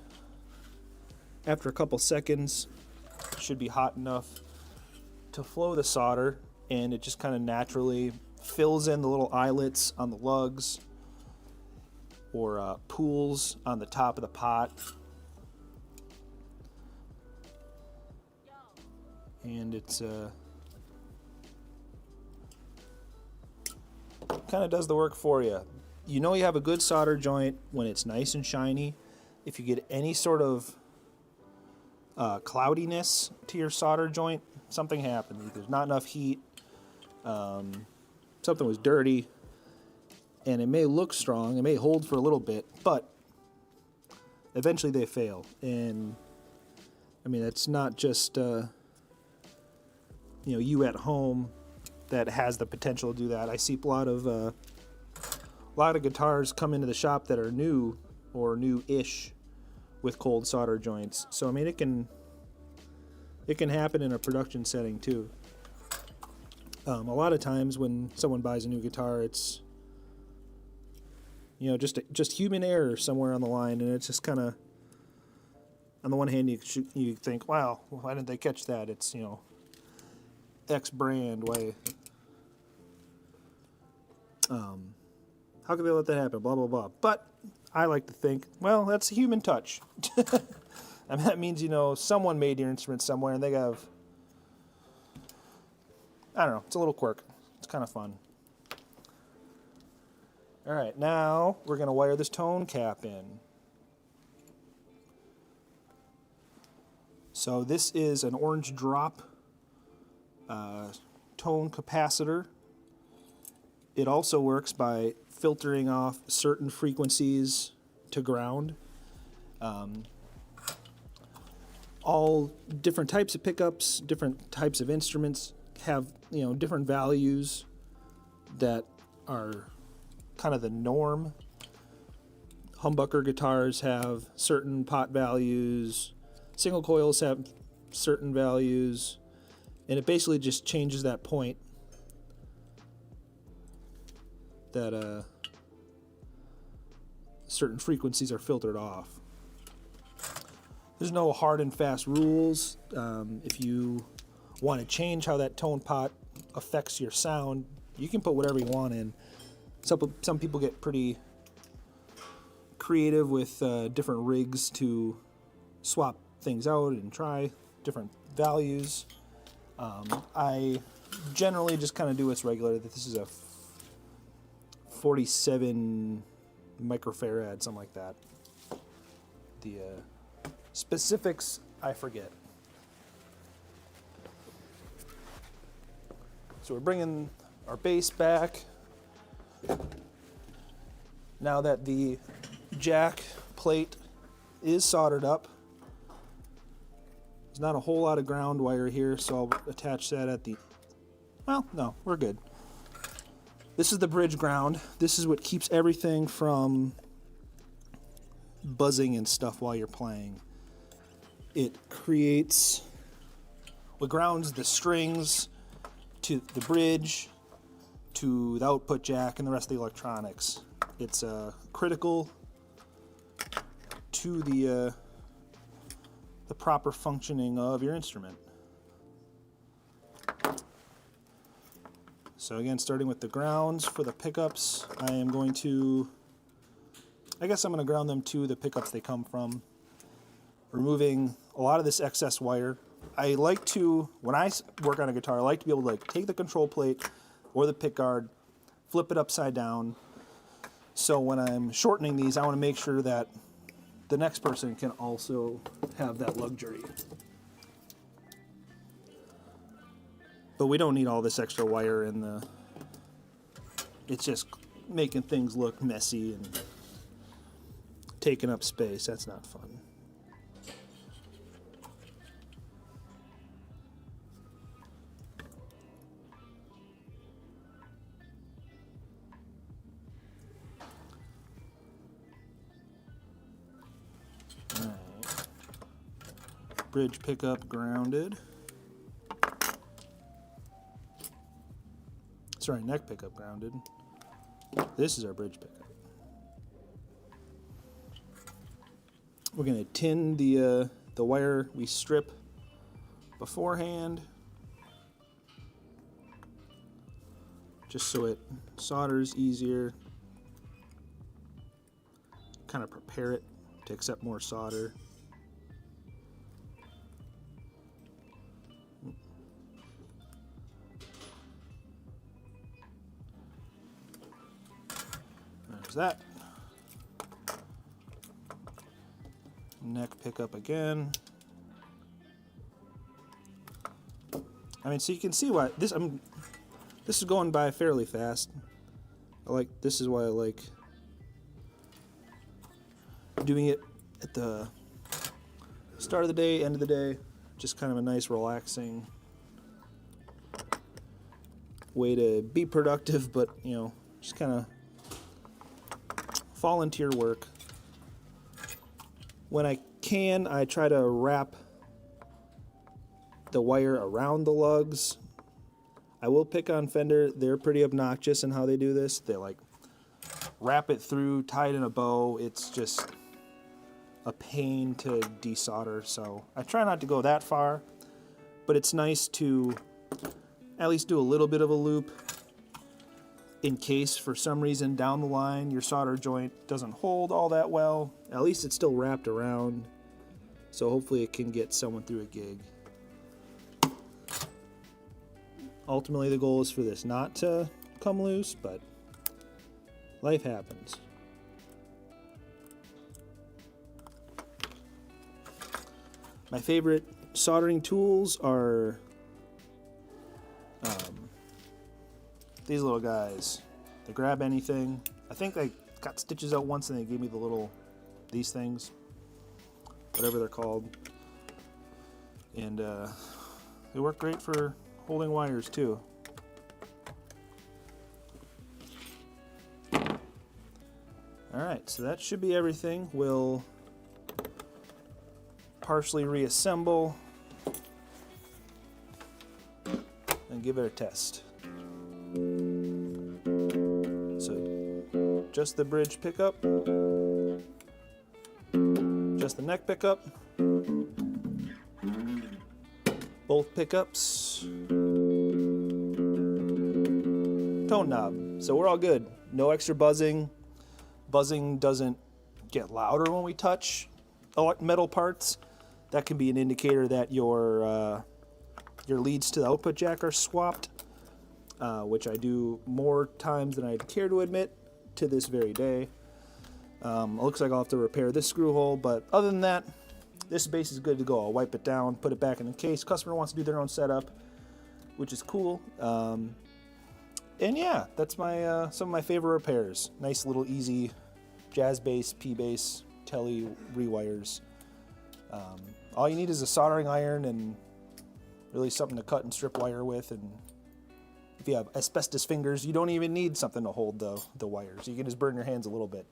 after a couple seconds it should be hot enough to flow the solder, and it just kind of naturally fills in the little eyelets on the lugs or pools on the top of the pot. And it's kind of does the work for you. You know you have a good solder joint when it's nice and shiny. If you get any sort of cloudiness to your solder joint, something happened. There's not enough heat, something was dirty, and it may look strong, it may hold for a little bit, but eventually they fail. And I mean, it's not just you at home that has the potential to do that. I see a lot of guitars come into the shop that are new or new-ish with cold solder joints. So I mean, it can It can happen in a production setting too. A lot of times when someone buys a new guitar, it's, you know, just human error somewhere on the line, and it's just kind of, on the one hand, you think, wow, why didn't they catch that? It's, you know, X brand, why? How could they let that happen? Blah blah blah. But I like to think, well, that's a human touch. And that means, you know, someone made your instrument somewhere, and they have, I don't know, it's a little quirk. It's kind of fun. All right, now we're going to wire this tone cap in. So this is an orange drop tone capacitor. It also works by filtering off certain frequencies to ground. All different types of pickups, different types of instruments have, you know, different values that are kind of the norm. Humbucker guitars have certain pot values, single coils have certain values, and it basically just changes that point that certain frequencies are filtered off. There's no hard and fast rules. If you want to change how that tone pot affects your sound, you can put whatever you want in. Some people get pretty creative with different rigs to swap things out and try different values. I generally just kind of do what's regular. This is a 47 microfarad, something like that. The specifics I forget. So we're bringing our bass back. Now that the jack plate is soldered up, there's not a whole lot of ground wire here, so I'll attach that at the, well, no, we're good. This is the bridge ground. This is what keeps everything from buzzing and stuff while you're playing. It creates, what grounds the strings to the bridge, to the output jack, and the rest of the electronics. It's critical to the proper functioning of your instrument. So again, starting with the grounds for the pickups, I am going to, I guess I'm going to ground them to the pickups they come from, removing a lot of this excess wire. I like to, when I work on a guitar, I like to be able to like take the control plate or the pick guard, flip it upside down. So when I'm shortening these, I want to make sure that the next person can also have that luxury. But we don't need all this extra wire in the, it's just making things look messy and taking up space. That's not fun. Bridge pickup grounded. Sorry, neck pickup grounded. This is our bridge pickup. We're going to tin the wire we strip beforehand, just so it solders easier. Kind of prepare it to accept more solder. That neck pickup again. I mean, so you can see why this is going by fairly fast. This is why I like doing it at the start of the day, end of the day. Just kind of a nice, relaxing way to be productive, but you know, just kind of fall into your work. When I can, I try to wrap the wire around the lugs. I will pick on Fender. They're pretty obnoxious in how they do this. They like wrap it through, tie it in a bow. It's just a pain to desolder. So I try not to go that far, but it's nice to at least do a little bit of a loop in case for some reason down the line your solder joint doesn't hold all that well. At least it's still wrapped around, so hopefully it can get someone through a gig. Ultimately the goal is for this not to come loose, but life happens. My favorite soldering tools are these little guys. They grab anything. I think I got stitches out once and they gave me these things, whatever they're called. And they work great for holding wires too. Alright, so that should be everything. We'll partially reassemble and give it a test. So just the bridge pickup, just the neck pickup, both pickups, tone knob. So we're all good. No extra buzzing. Buzzing doesn't get louder when we touch metal parts. That can be an indicator that your leads to the output jack are swapped, which I do more times than I'd care to admit to this very day. Looks like I'll have to repair this screw hole, but other than that, this base is good to go. I'll wipe it down, put it back in the case. Customer wants to do their own setup, which is cool. And yeah, that's my some of my favorite repairs. Nice little easy jazz bass, P bass, telly rewires. All you need is a soldering iron and really something to cut and strip wire with. And if you have asbestos fingers, you don't even need something to hold the wires. You can just burn your hands a little bit.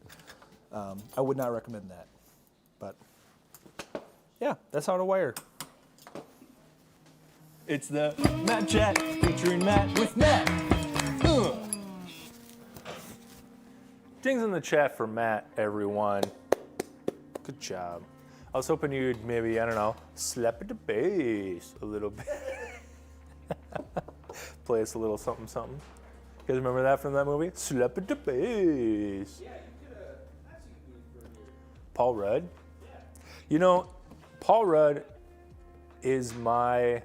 I would not recommend that. But yeah, that's how to wire. It's the Matt Chat featuring Matt with Matt. Dings in the chat for Matt, everyone. Good job. I was hoping you'd maybe, I don't know, slap at the bass a little bit. Play us a little something, something. You guys remember that from that movie? Slap at the bass. Yeah, you could have. That's a good for here. Paul Rudd? Yeah. You know, Paul Rudd is my,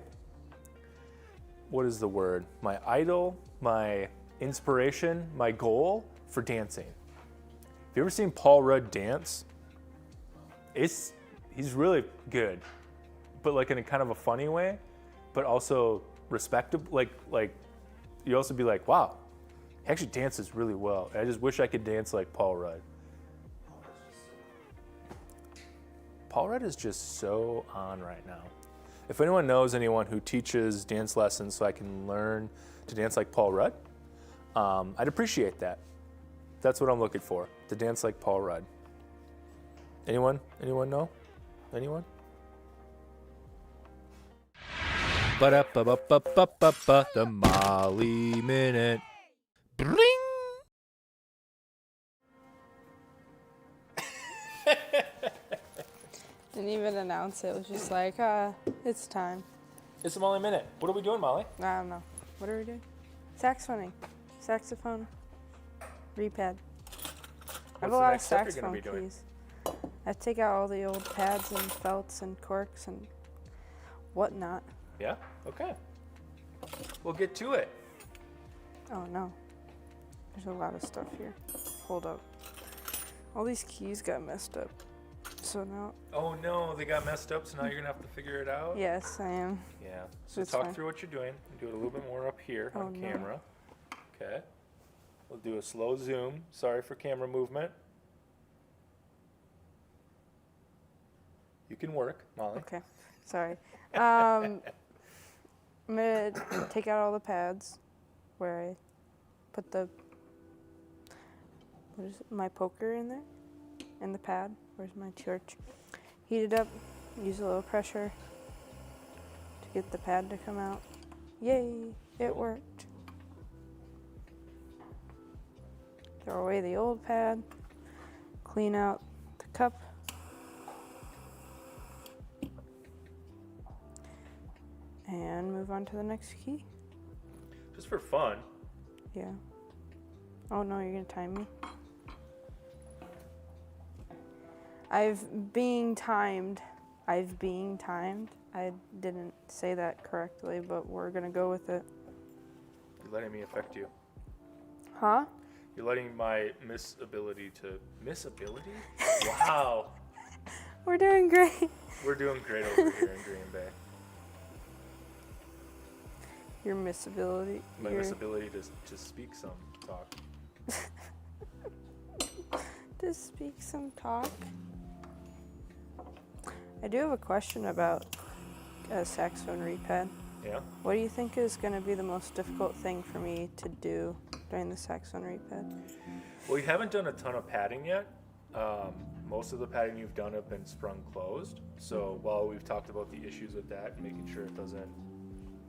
what is the word? My idol, my inspiration, my goal for dancing. Have you ever seen Paul Rudd dance? He's really good, but like in a kind of a funny way, but also respectable. Like you also be like, wow, he actually dances really well. I just wish I could dance like Paul Rudd. Paul Rudd is just so on right now. If anyone knows anyone who teaches dance lessons so I can learn to dance like Paul Rudd, I'd appreciate that. That's what I'm looking for, to dance like Paul Rudd. Anyone? Anyone know? Anyone? Ba-da-ba-ba-ba-ba-ba, the Molly Minute. Bring! Didn't even announce it. It was just like, it's time. It's the Molly Minute. What are we doing, Molly? I don't know. What are we doing? Saxophoning. Saxophone. Repad. I have a lot of saxophone keys. I take out all the old pads and felts and corks and whatnot. Yeah? Okay. We'll get to it. Oh no. There's a lot of stuff here. Hold up. All these keys got messed up. So now. Oh no, they got messed up, so now you're gonna have to figure it out? Yes, I am. Yeah. So It's talk fine. through what you're doing. Do it a little bit more up here Oh, on no. camera. Okay. We'll do a slow zoom. Sorry for camera movement. You can work, Molly. Okay. Sorry. I'm gonna take out all the pads where I put my poker in there and the pad. Where's my torch? Heat it up, use a little pressure to get the pad to come out. Yay, it worked. Throw away the old pad, clean out the cup. And move on to the next key. Just for fun. Yeah. Oh no, you're gonna time me. I've being timed. I didn't say that correctly, but we're gonna go with it. You're letting me affect you. Huh? You're letting my miss ability? Wow. We're doing great. We're doing great over here in Green Bay. Your missability. My miss ability to speak some talk. To speak some talk. I do have a question about a saxophone repad. Yeah? What do you think is going to be the most difficult thing for me to do during the saxophone repad? Well, you haven't done a ton of padding yet. Most of the padding you've done have been sprung closed. So while we've talked about the issues with that, making sure it doesn't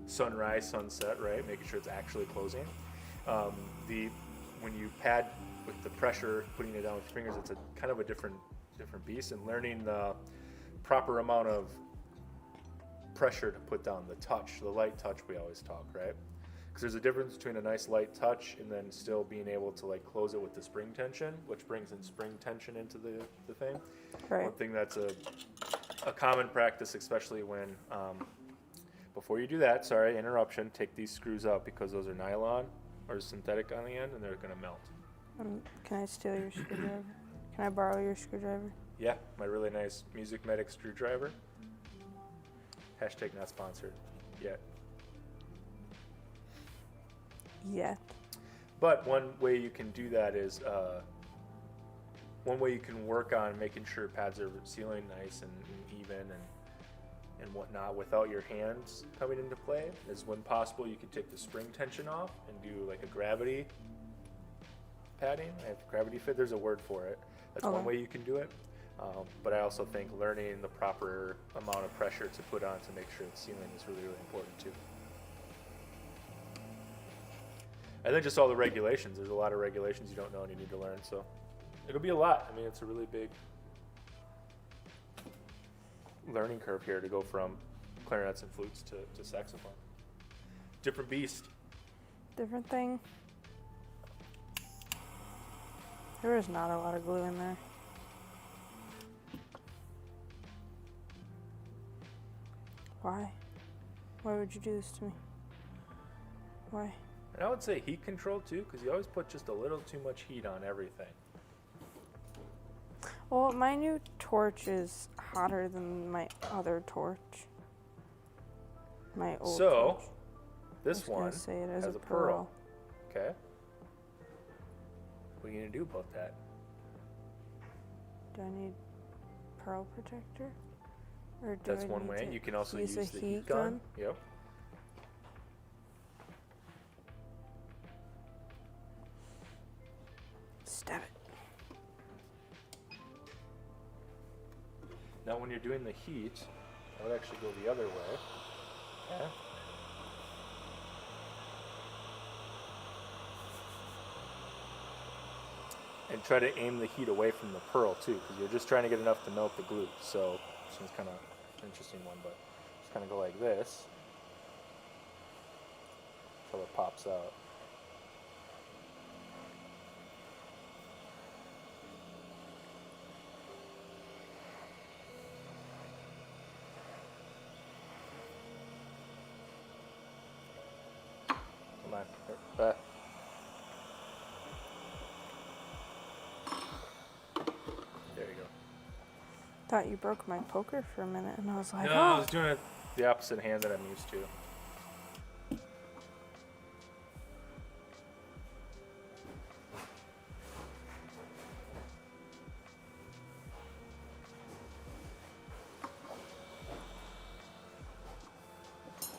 sunrise, sunset, right? Making sure it's actually closing. When you pad with the pressure, putting it down with your fingers, it's a kind of a different beast, and learning the proper amount of pressure to put down the light touch we always talk, right? Because there's a difference between a nice light touch and then still being able to like close it with the spring tension, which brings in spring tension into the thing. Right. One thing that's a common practice, especially when before you do that, sorry, interruption, take these screws out because those are nylon or synthetic on the end and they're gonna melt. Can I steal your screwdriver? Can I borrow your screwdriver? Yeah, my really nice Music Medic screwdriver. Hashtag not sponsored yet. Yet. But one way you can do that is, one way you can work on making sure pads are sealing nice and even and whatnot without your hands coming into play is when possible you can take the spring tension off and do like a gravity padding. I have gravity fit, there's a word for it. That's one way you can do it. But I also think learning the proper amount of pressure to put on to make sure it's sealing is really, really important too. And then just all the regulations. There's a lot of regulations you don't know and you need to learn. So it'll be a lot. I mean, it's a really big learning curve here to go from clarinets and flutes to saxophone. Different beast. Different thing. There is not a lot of glue in there. Why? Why would you do this to me? Why? And I would say heat control too, because you always put just a little too much heat on everything. Well, my new torch is hotter than my other torch. My old torch. This one say it as has a a pearl. Okay. What are you gonna do about that? Do I need pearl protector? Or do That's I one need way. to You can also use a the heat gun. Yep. Stab it. Now when you're doing the heat, I would actually go the other way. Yeah. And try to aim the heat away from the pearl too, because you're just trying to get enough to melt the glue. So this one's kind of an interesting one, but just kind of go like this until it pops out. Come on. There you go. Thought you broke my poker for a minute, and I was like, No, I was doing it the opposite hand that I'm used to.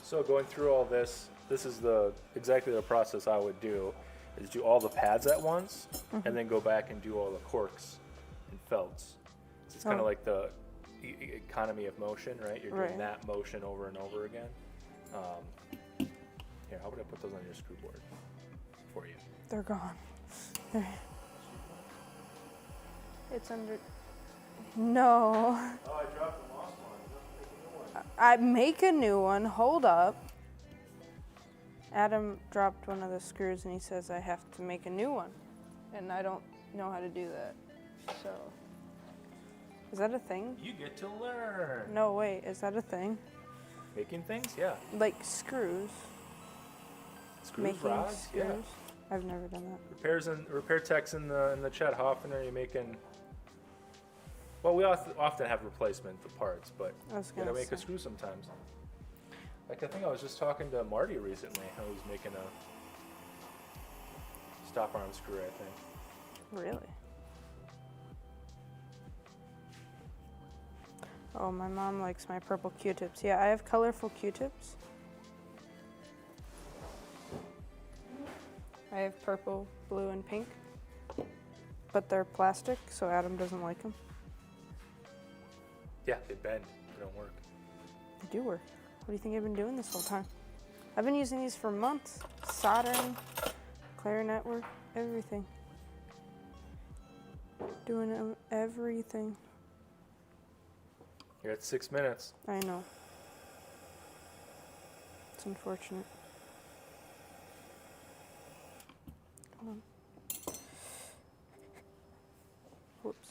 So going through all this, this is exactly the process I would do, is do all the pads at once, and then go back and do all the corks and felts. So it's kind of like the economy of motion, right? You're doing that motion over and over again. Here, how would I put those on your screw board for you? They're gone. It's under. No. Oh, I dropped the lost one. Make a new one. I make a new one. Hold up. Adam dropped one of the screws and he says I have to make a new one. And I don't know how to do that. So. Is that a thing? You get to learn. No, wait. Is that a thing? Making things? Yeah. Like screws. Screws, Making rods? screws. Yeah. I've never done that. Repair techs in the chat. How often are you making? Well, we often have replacement for parts, but I was you gotta gonna make a say. screw sometimes. Like I think I was just talking to Marty recently. I was making a stop arm screw, I think. Really? Oh, my mom likes my purple Q-tips. Yeah, I have colorful Q-tips. I have purple, blue, and pink. But they're plastic, so Adam doesn't like them. Yeah, they bend. They don't work. They do work. What do you think I've been doing this whole time? I've been using these for months. Soldering, clarinet work, everything. Doing everything. You're at 6 minutes. I know. It's unfortunate. Come on. Whoops.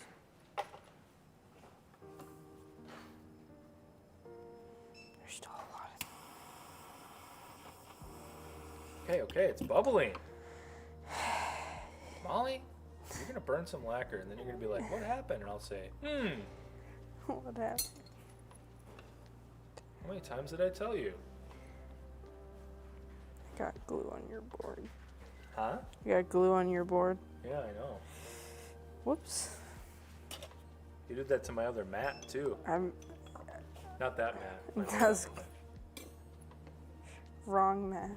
There's still a lot of Okay, it's bubbling. Molly, you're gonna burn some lacquer, and then you're gonna be like, "What happened?" And I'll say, what happened? How many times did I tell you? I got glue on your board. Huh? You got glue on your board. Yeah, I know. Whoops. You did that to my other mat too. I'm Not that mat. my That's- other mat. wrong, Matt.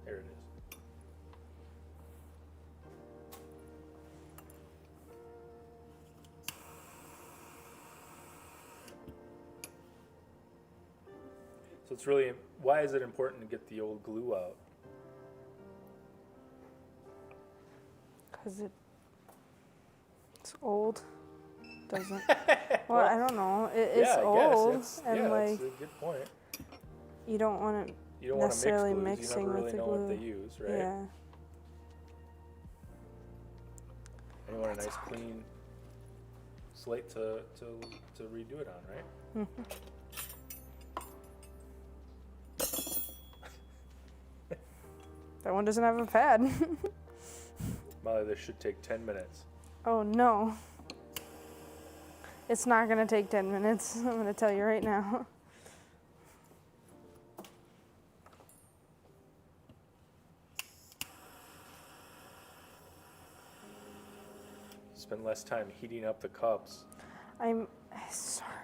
There it is. So it's really, why is it important to get the old glue out? Because it's old. Doesn't. Well, I don't know. It's yeah, I old. guess. And Yeah, like, that's a good point. you don't want it. You don't want to mix necessarily glues. mixing You never with really the know what they glue. use, right? Yeah. And you want a nice clean slate to redo it on, right? That one doesn't have a pad. Molly, this should take 10 minutes. Oh no. It's not gonna take 10 minutes. I'm gonna tell you right now. Spend less time heating up the cups. I'm sorry.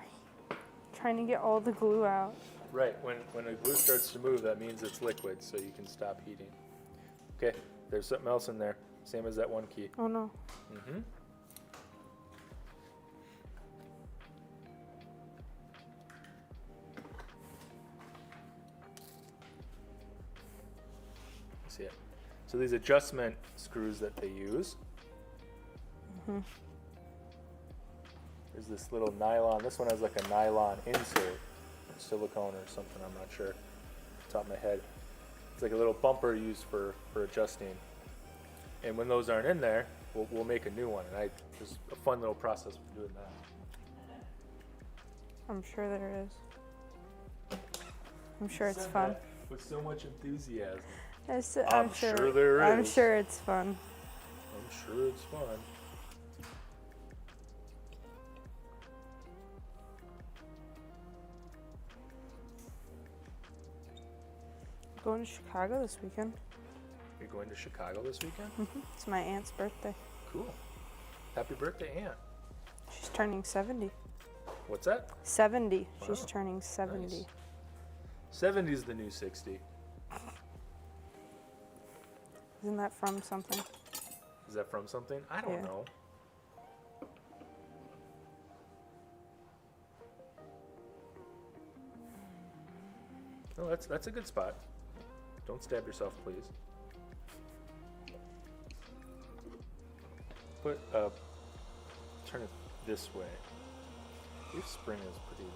Trying to get all the glue out. Right, when the glue starts to move, that means it's liquid, so you can stop heating. Okay, there's something else in there, same as that one key. Oh no. Mm-hmm. See it. So these adjustment screws that they use. There's this little nylon. This one has like a nylon insert, silicone or something. I'm not sure. Off the top of my head. It's like a little bumper used for adjusting. And when those aren't in there, we'll make a new one. And there's a fun little process for doing that. I'm sure there is. I'm sure it's Said fun. that with so much enthusiasm. I'm sure there I'm is. sure it's fun. I'm sure it's fun. Going to Chicago this weekend. You're going to Chicago this weekend? It's my aunt's birthday. Cool. Happy birthday, Aunt. She's turning 70. What's that? 70. She's Wow. turning 70. Nice. 70's the new 60. Isn't that from something? Is that from something? I don't Yeah. know. No, that's a good spot. Don't stab yourself, please. Turn it this way. Your spring is pretty.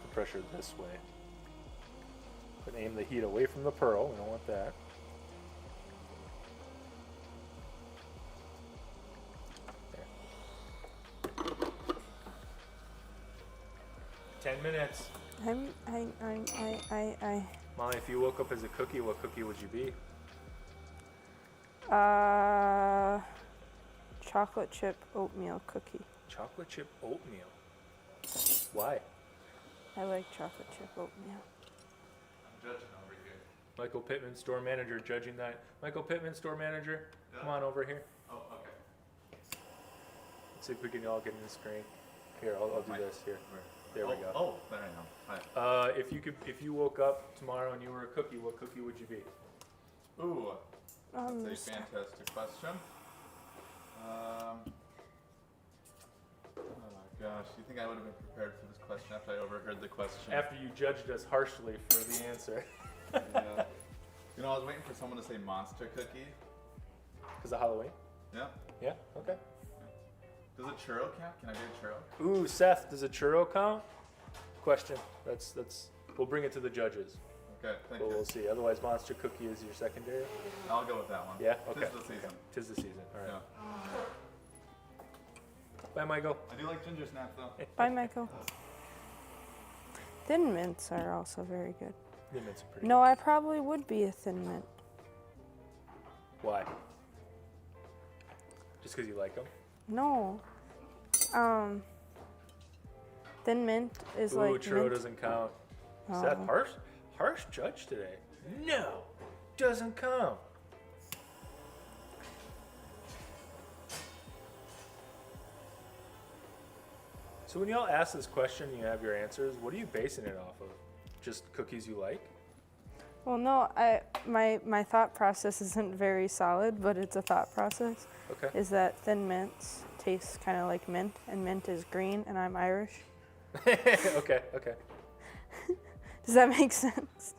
The pressure this way. But aim the heat away from the pearl. We don't want that. There. 10 minutes. Molly, if you woke up as a cookie, what cookie would you be? Chocolate chip oatmeal cookie. Chocolate chip oatmeal. Why? I like chocolate chip oatmeal. I'm judging over here. Michael Pittman, store manager, judging that. Michael Pittman, store manager, come on over here. Oh, okay. Let's see if we can all get in the screen. Here, I'll do this here. There we go. Oh, there I am. Hi. If you woke up tomorrow and you were a cookie, what cookie would you be? Ooh, that's a fantastic question. Oh my gosh, you think I would have been prepared for this question after I overheard the question? After you judged us harshly for the answer. Yeah. You know, I was waiting for someone to say monster cookie. Because of Halloween? Yeah. Yeah, okay. Does a churro count? Can I be a churro? Ooh, Seth, does a churro count? Question. That's we'll bring it to the judges. Okay, thank But you. we'll see. Otherwise, monster cookie is your secondary. I'll go with that one. Yeah, okay. Tis the season. Okay. Tis the season. All right. Yeah. Bye, Michael. I do like ginger snaps though. Bye, Michael. Thin mints are also very good. The mints are pretty No, I probably would be a thin mint. Why? Just because you like them? No. Thin mint is Ooh, like churro mint. doesn't count. Oh. Seth, harsh judge today. No, doesn't count. So when y'all ask this question, you have your answers. What are you basing it off of? Just cookies you like? Well, no, my thought process isn't very solid, but it's a thought process. Okay. Is that thin mints taste kind of like mint, and mint is green, and I'm Irish. Okay. Does that make sense?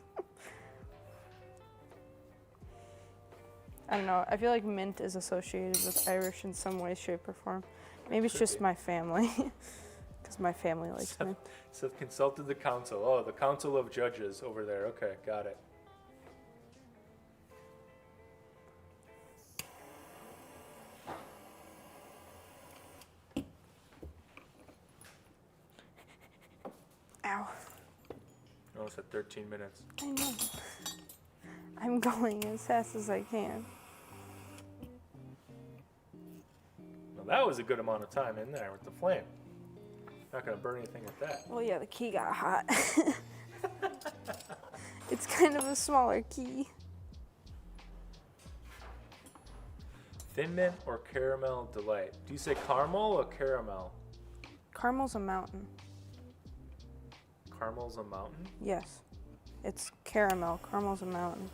I don't know. I feel like mint is associated with Irish in some way, shape, or form. Maybe it's Could just be. my family, because my family likes mint. Seth consulted the council. Oh, the council of judges over there. Okay, got it. Ow. Almost at 13 minutes. I know. I'm going as fast as I can. Well, that was a good amount of time in there with the flame. Not gonna burn anything with that. Well, yeah, the key got hot. It's kind of a smaller key. Thin mint or caramel delight? Do you say caramel or caramel? Caramel's a mountain. Caramel's a mountain? Yes. It's caramel. Caramel's a mountain.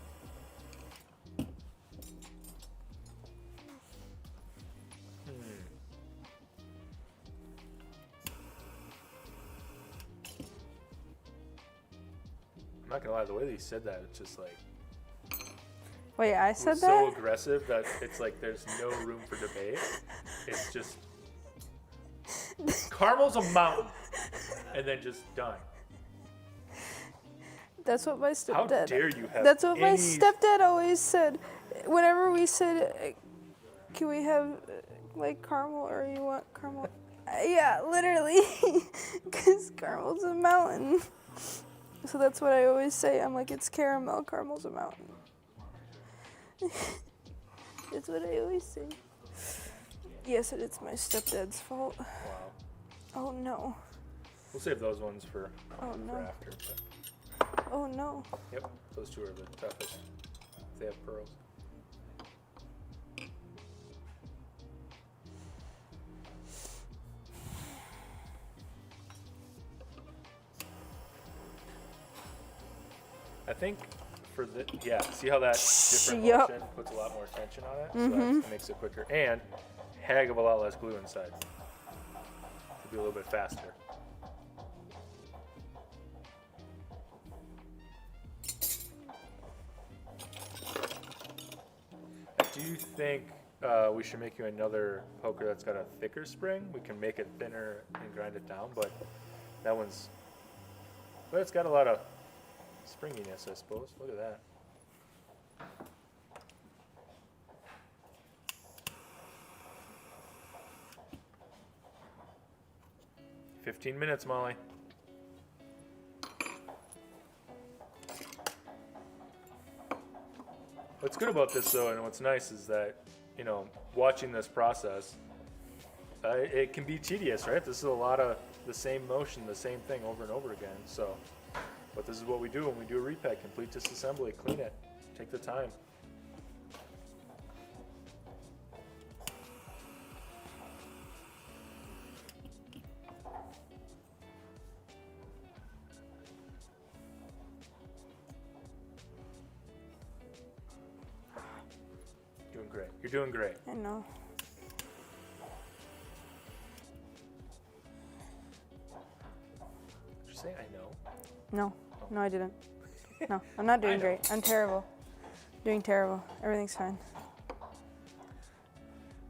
I'm not gonna lie, the way that you said that, it's just like Wait, I it said was that? so aggressive that it's like there's no room for debate. It's just caramel's a mountain, and then just done. That's what my How stepdad. dare you have? That's what my any- stepdad always said. Whenever we said, "Can we have like caramel or you want caramel?" Yeah, literally, because caramel's a mountain. So that's what I always say. I'm like, it's caramel. Caramel's a mountain. That's what I always say. Yes, and it's my stepdad's fault. Wow. Oh no. We'll save those ones for no. after. But, Oh no. yep, those two are the toughest. They have pearls. I think for the, yeah, see how that different Yep. motion puts a lot more tension on it? So that makes it quicker. And heck of a lot less glue inside. To be a little bit faster. I do think we should make you another poker that's got a thicker spring. We can make it thinner and grind it down, but that one's, but it's got a lot of springiness, I suppose. Look at that. "15 minutes, Molly." What's good about this, though, and what's nice is that, you know, watching this process, it can be tedious, right? This is a lot of the same motion, the same thing over and over again. So, but this is what we do when we do a repack: complete disassembly, clean it, take the time. Doing great. You're doing great. I know. Did you say I know? No. No, I didn't. No, I'm not I doing know. great. I'm terrible. Doing terrible. Everything's fine.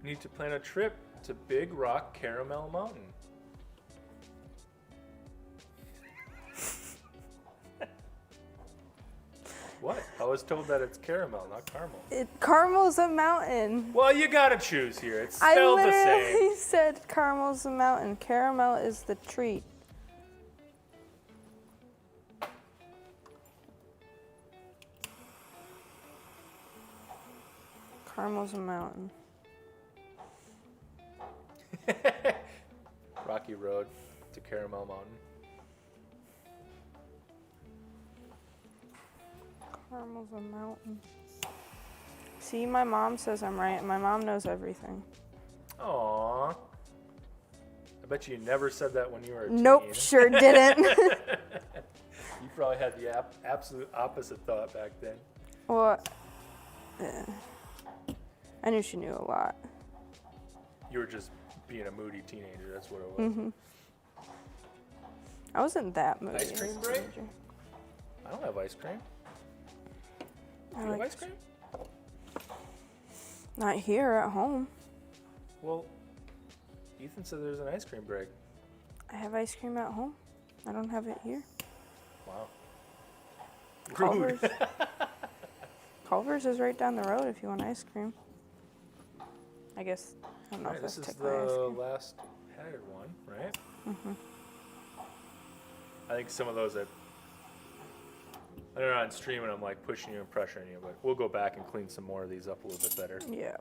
Need to plan a trip to Big Rock Caramel Mountain. What? I was told that it's caramel, not caramel. Caramel's a mountain. Well, you gotta choose here. It's I spelled the same. literally said caramel's a mountain. Caramel is the treat. Caramel's a mountain. Rocky Road to Caramel Mountain. Caramel's a mountain. See, my mom says I'm right. My mom knows everything. Aww. I bet you never said that when you were a Nope, teen. sure didn't. You probably had the absolute opposite thought back then. Well, I knew she knew a lot. You were just being a moody teenager. That's what it was. I wasn't that moody. Ice as cream a break? teenager. I don't have ice cream. I You have like ice cream? Not here, at home. Well, Ethan said there's an ice cream break. I have ice cream at home. I don't have it here. Wow. Rude. Culver's. Culver's is right down the road if you want ice cream. I guess, I don't know Right, if this that's is technically ice the cream. last headed one, right? I think some of those I don't know, on stream and I'm like pushing you and pressuring you, but we'll go back and clean some more of these up a little bit better. Yeah.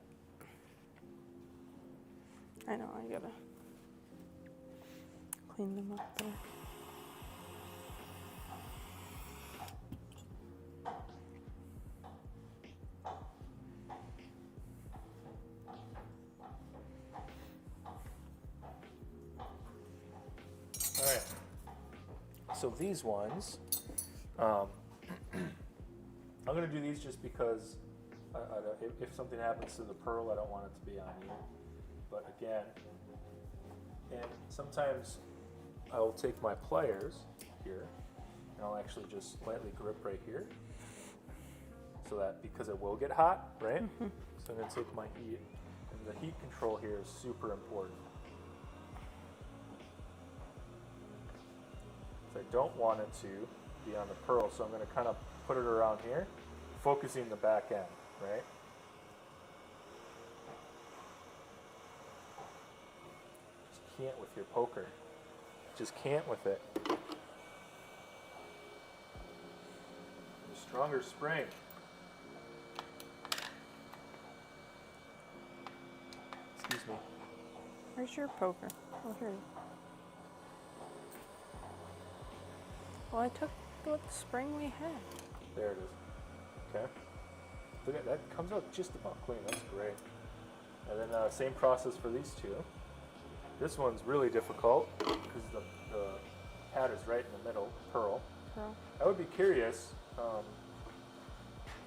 I know, I gotta clean them up better. All right. So these ones, I'm gonna do these just because if something happens to the pearl, I don't want it to be on you. But again, and sometimes I'll take my pliers here, and I'll actually just slightly grip right here, so that because it will get hot, right? So I'm gonna take my heat, and the heat control here is super important. So I don't want it to be on the pearl, so I'm going to kind of put it around here, focusing the back end, right? Just can't with your poker. Just can't with it. A stronger spring. Excuse me. Where's your poker? Oh, here. Well, I took what spring we had. There it is. Okay. Look at that. Comes out just about clean. That's great. And then same process for these two. This one's really difficult because the pad is right in the middle, pearl. Pearl. I would be curious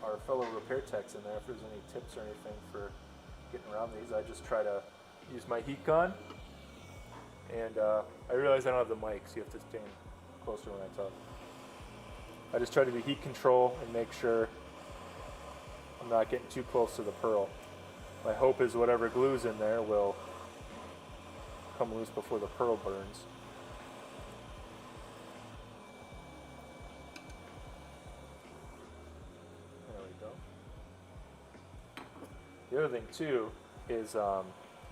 our fellow repair techs in there if there's any tips or anything for getting around these. I just try to use my heat gun, and I realize I don't have the mic, so you have to stand closer when I talk. I just try to do heat control and make sure I'm not getting too close to the pearl. My hope is whatever glue's in there will come loose before the pearl burns. There we go. The other thing too is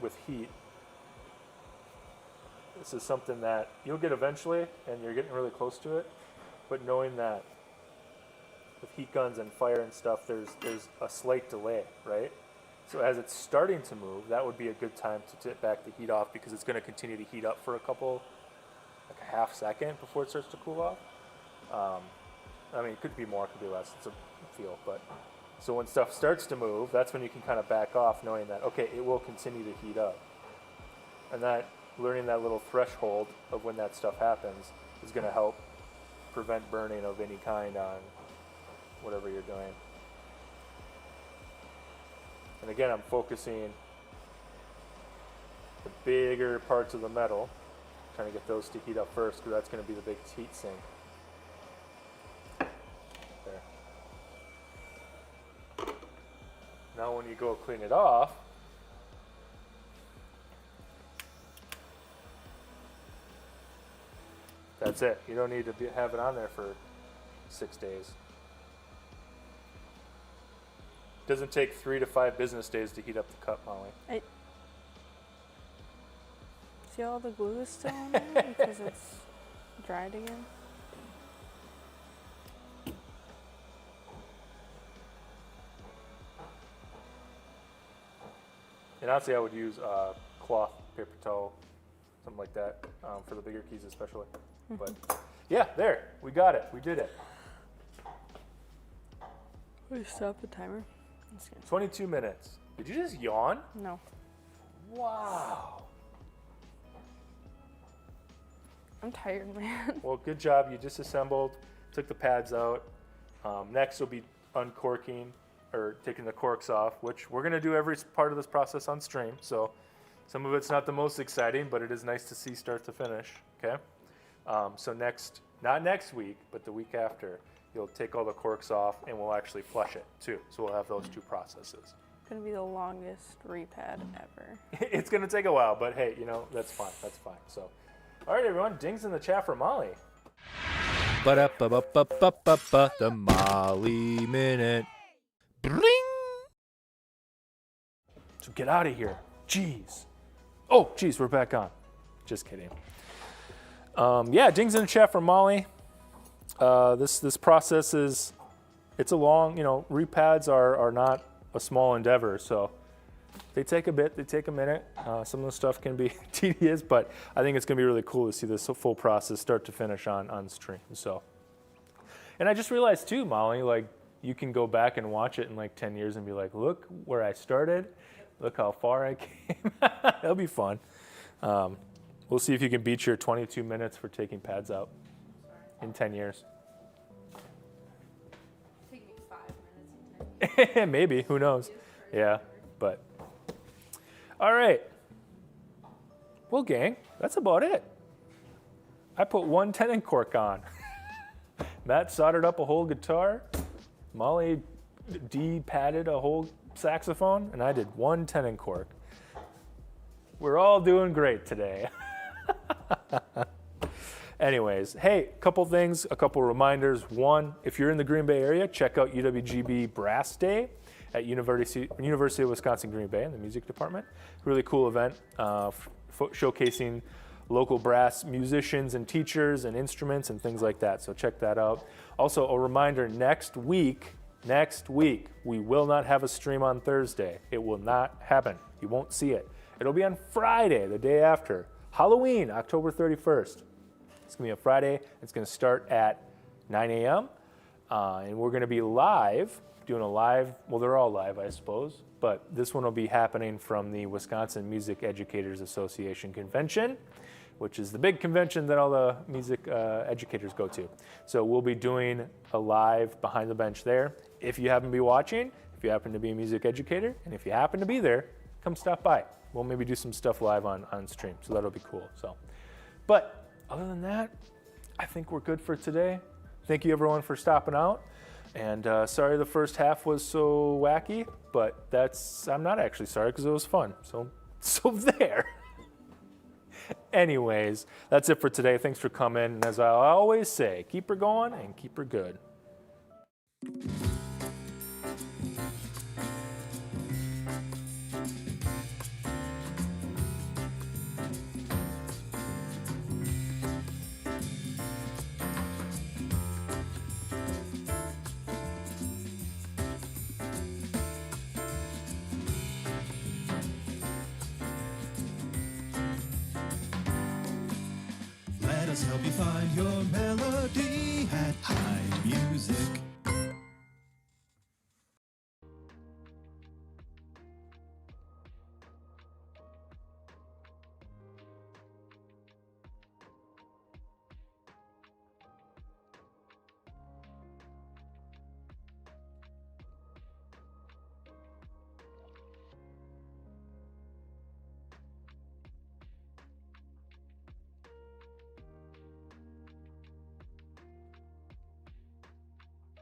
with heat, this is something that you'll get eventually and you're getting really close to it, but knowing that with heat guns and fire and stuff, there's a slight delay, right? So as it's starting to move, that would be a good time to tip back the heat off because it's going to continue to heat up for like a half second before it starts to cool off. I mean, it could be more, it could be less, it's a feel, but so when stuff starts to move, that's when you can kind of back off knowing that, okay, it will continue to heat up. And that, learning that little threshold of when that stuff happens is going to help prevent burning of any kind on whatever you're doing. And again, I'm focusing the bigger parts of the metal, trying to get those to heat up first, because that's going to be the big heat sink. There. Now when you go clean it off, that's it. You don't need to have it on there for 6 days. It doesn't take 3 to 5 business days to heat up the cup, Molly. See all the glue is still on there because it's dried again? And honestly, I would use cloth, paper towel, something like that, for the bigger keys especially. But yeah, there, we got it, we did it. We stop the timer. 22 minutes. Did you just yawn? No. Wow. I'm tired, man. Well, good job. You disassembled, took the pads out. Next will be uncorking or taking the corks off, which we're going to do every part of this process on stream. So some of it's not the most exciting, but it is nice to see start to finish. Okay. So not next week, but the week after, you'll take all the corks off and we'll actually flush it too. So we'll have those two processes. It's going to be the longest repad ever. It's going to take a while, but hey, that's fine. That's fine. So, all right, everyone, dings in the chat for Molly. Ba-da-ba-ba-ba-ba-ba, the Molly Minute. Bring! So get out of here. Jeez. Oh, jeez, we're back on. Just kidding. Yeah, dings in the chat for Molly. This process it's a long, repads are not a small endeavor, so they take a bit, they take a minute. Some of the stuff can be tedious, but I think it's gonna be really cool to see this full process start to finish on stream. So, and I just realized too, Molly, like you can go back and watch it in like 10 years and be like, look where I started, look how far I came. That'll be fun. We'll see if you can beat your 22 minutes for taking pads out in 10 years. Take me 5 minutes and 10 years. Maybe, who knows? Yeah, but. All right. Well, gang, that's about it. I put one tenon cork on. Matt soldered up a whole guitar. Molly de-padded a whole saxophone, and I did one tenon cork. We're all doing great today. Anyways, hey, couple things, a couple reminders. One, if you're in the Green Bay area, check out UWGB Brass Day at University of Wisconsin Green Bay in the music department. Really cool event showcasing local brass musicians and teachers and instruments and things like that. So check that out. Also, a reminder, next week, we will not have a stream on Thursday. It will not happen. You won't see it. It'll be on Friday, the day after. Halloween, October 31st. It's going to be a Friday. It's going to start at 9 a.m. And we're going to be live, doing a live, well, they're all live, I suppose, but this one will be happening from the Wisconsin Music Educators Association Convention, which is the big convention that all the music educators go to. So we'll be doing a live behind the bench there. If you happen to be watching, if you happen to be a music educator, and if you happen to be there, come stop by. We'll maybe do some stuff live on stream, so that'll be cool. So, but other than that, I think we're good for today. Thank you everyone for stopping out. And sorry the first half was so wacky, but I'm not actually sorry because it was fun. So there. Anyways, that's it for today. Thanks for coming. And as I always say, keep her going and keep her good. Let us help you find your melody at Heid Music.